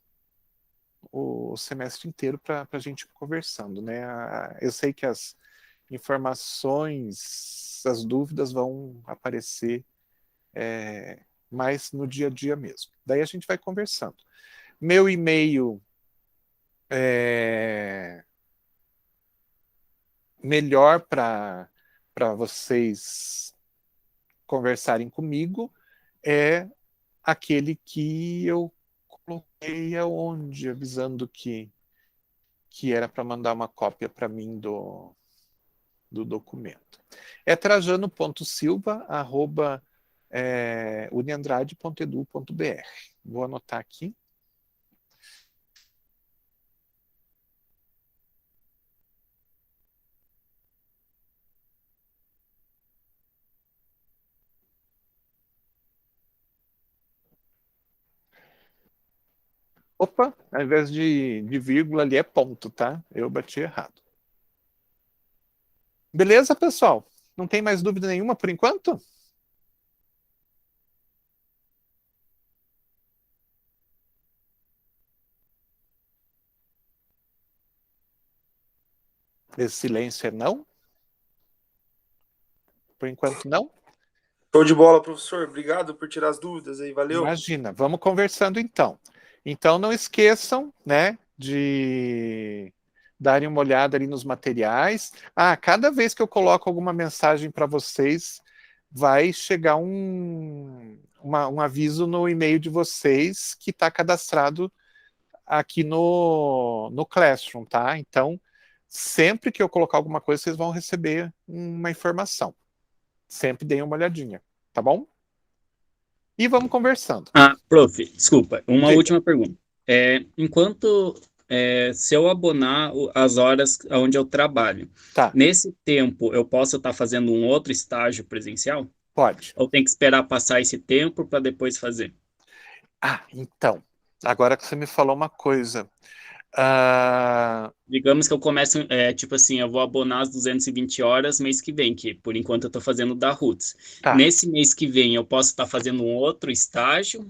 semestre inteiro para a gente ir conversando, né? Eu sei que as informações, as dúvidas vão aparecer mais no dia a dia mesmo. Daí a gente vai conversando. Meu e-mail melhor para vocês conversarem comigo é aquele que eu coloquei aonde, avisando que era para mandar uma cópia para mim do documento. É trajano.silva@uniandrade.edu.br. Vou anotar aqui. Opa, ao invés de vírgula ali é ponto, tá? Eu bati errado. Beleza, pessoal? Não tem mais dúvida nenhuma por enquanto? Esse silêncio é não? Por enquanto, não? Show de bola, professor. Obrigado por tirar as dúvidas aí. Valeu. Imagina. Vamos conversando então. Então, não esqueçam, né, de darem uma olhada ali nos materiais. Cada vez que eu coloco alguma mensagem para vocês, vai chegar um aviso no e-mail de vocês que está cadastrado aqui no Classroom, tá? Então, sempre que eu colocar alguma coisa, vocês vão receber uma informação. Sempre deem uma olhadinha, tá bom? E vamos conversando. Prof, desculpa, uma Diga. última pergunta. Se eu abonar as horas onde eu trabalho, Tá, nesse tempo eu posso estar fazendo um outro estágio presencial? pode. Ou tem que esperar passar esse tempo para depois fazer? Então, agora que você me falou uma coisa. Ah, Digamos que eu começo, tipo assim, eu vou abonar as 220 horas mês que vem, que por enquanto eu estou fazendo da Roots. tá. Nesse mês que vem eu posso estar fazendo um outro estágio,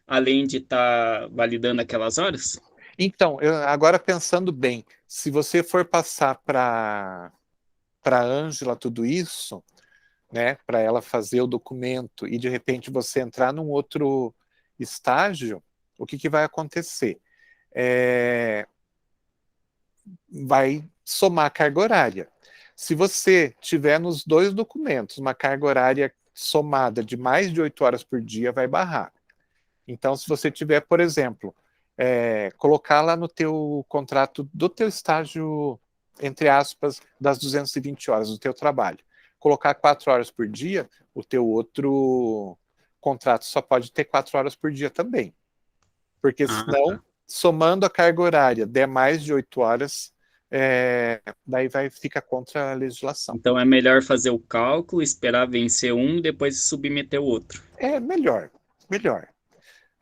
além de estar validando aquelas horas? Então, agora pensando bem, se você for passar para a Ângela tudo isso, né, para ela fazer o documento e de repente você entrar num outro estágio, o que vai acontecer? Vai somar carga horária. Se você tiver nos dois documentos uma carga horária somada de mais de 8 horas por dia, vai barrar. Então, se você tiver, por exemplo, colocar lá no teu contrato do teu estágio, entre aspas, das 220 horas do teu trabalho, colocar 4 horas por dia, o teu outro contrato só pode ter 4 horas por dia também. Porque senão, Tá. somando a carga horária, der mais de 8 horas, daí vai ficar contra a legislação. Então é melhor fazer o cálculo, esperar vencer um, depois submeter o outro. É melhor, melhor.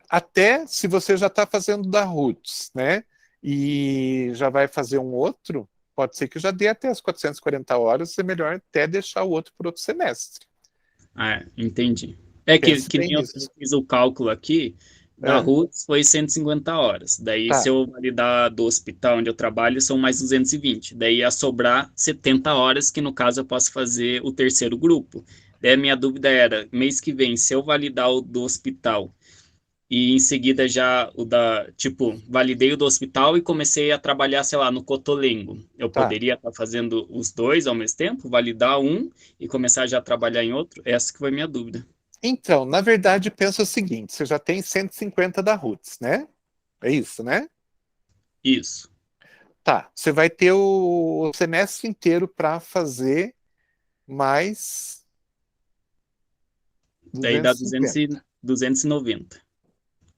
Até se você já está fazendo da Roots, né? E já vai fazer um outro, pode ser que já dê até as 440 horas, é melhor até deixar o outro para outro semestre. Entendi. É que, Pense que bem nem eu nisso. fiz o cálculo aqui, da É, Roots foi 150 horas. Daí, tá. se eu validar do hospital onde eu trabalho, são mais 220. Daí ia sobrar 70 horas, que no caso eu posso fazer o terceiro grupo. Daí a minha dúvida era, mês que vem, se eu validar o do hospital e em seguida já tipo, validei o do hospital e comecei a trabalhar, sei lá, no Cotolengo. Eu Tá. poderia estar fazendo os dois ao mesmo tempo, validar um e começar já a trabalhar em outro? Essa que foi a minha dúvida. Então, na verdade, pensa o seguinte: você já tem 150 da Roots, né? É isso, né? Isso. Tá. Você vai ter o semestre inteiro para fazer mais Daí dá 250. 290. Tá.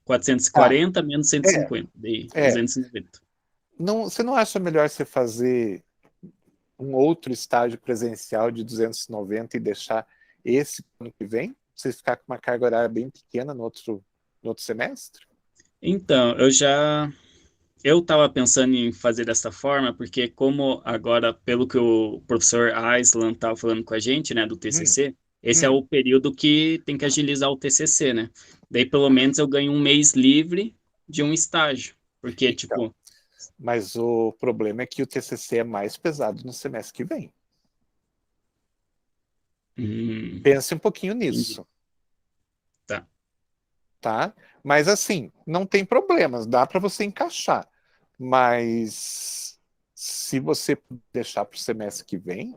440 menos É, 150. Daí é. 290. Não, você não acha melhor você fazer um outro estágio presencial de 290 e deixar esse ano que vem? Você ficar com uma carga horária bem pequena no outro semestre? Então, eu estava pensando em fazer dessa forma, porque como agora, pelo que o professor Aislan estava falando com a gente, né, do Hum, TCC, esse é hum. o período que tem que agilizar o TCC, né? Daí pelo menos eu ganho um mês livre de um estágio, porque Então, tipo, mas o problema é que o TCC é mais pesado no semestre que vem. Pense um pouquinho entendi. nisso, Tá. tá? Mas assim, não tem problemas, dá para você encaixar. Mas se você deixar para o semestre que vem,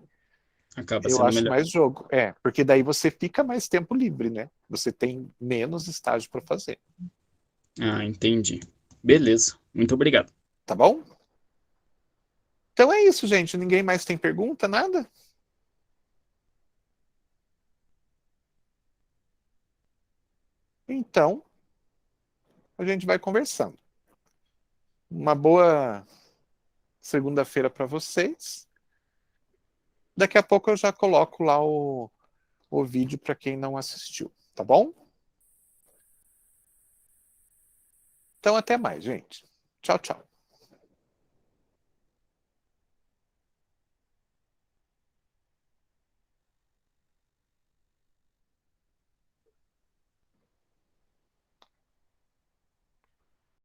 Acaba eu sendo acho melhor. mais jogo. Porque daí você fica mais tempo livre, né? Você tem menos estágio para fazer. Entendi. Beleza. Muito obrigado. Tá bom? Então é isso, gente. Ninguém mais tem pergunta, nada? Então, a gente vai conversando. Uma boa segunda-feira para vocês. Daqui a pouco eu já coloco lá o vídeo para quem não assistiu, tá bom? Então, até mais, gente. Tchau, tchau.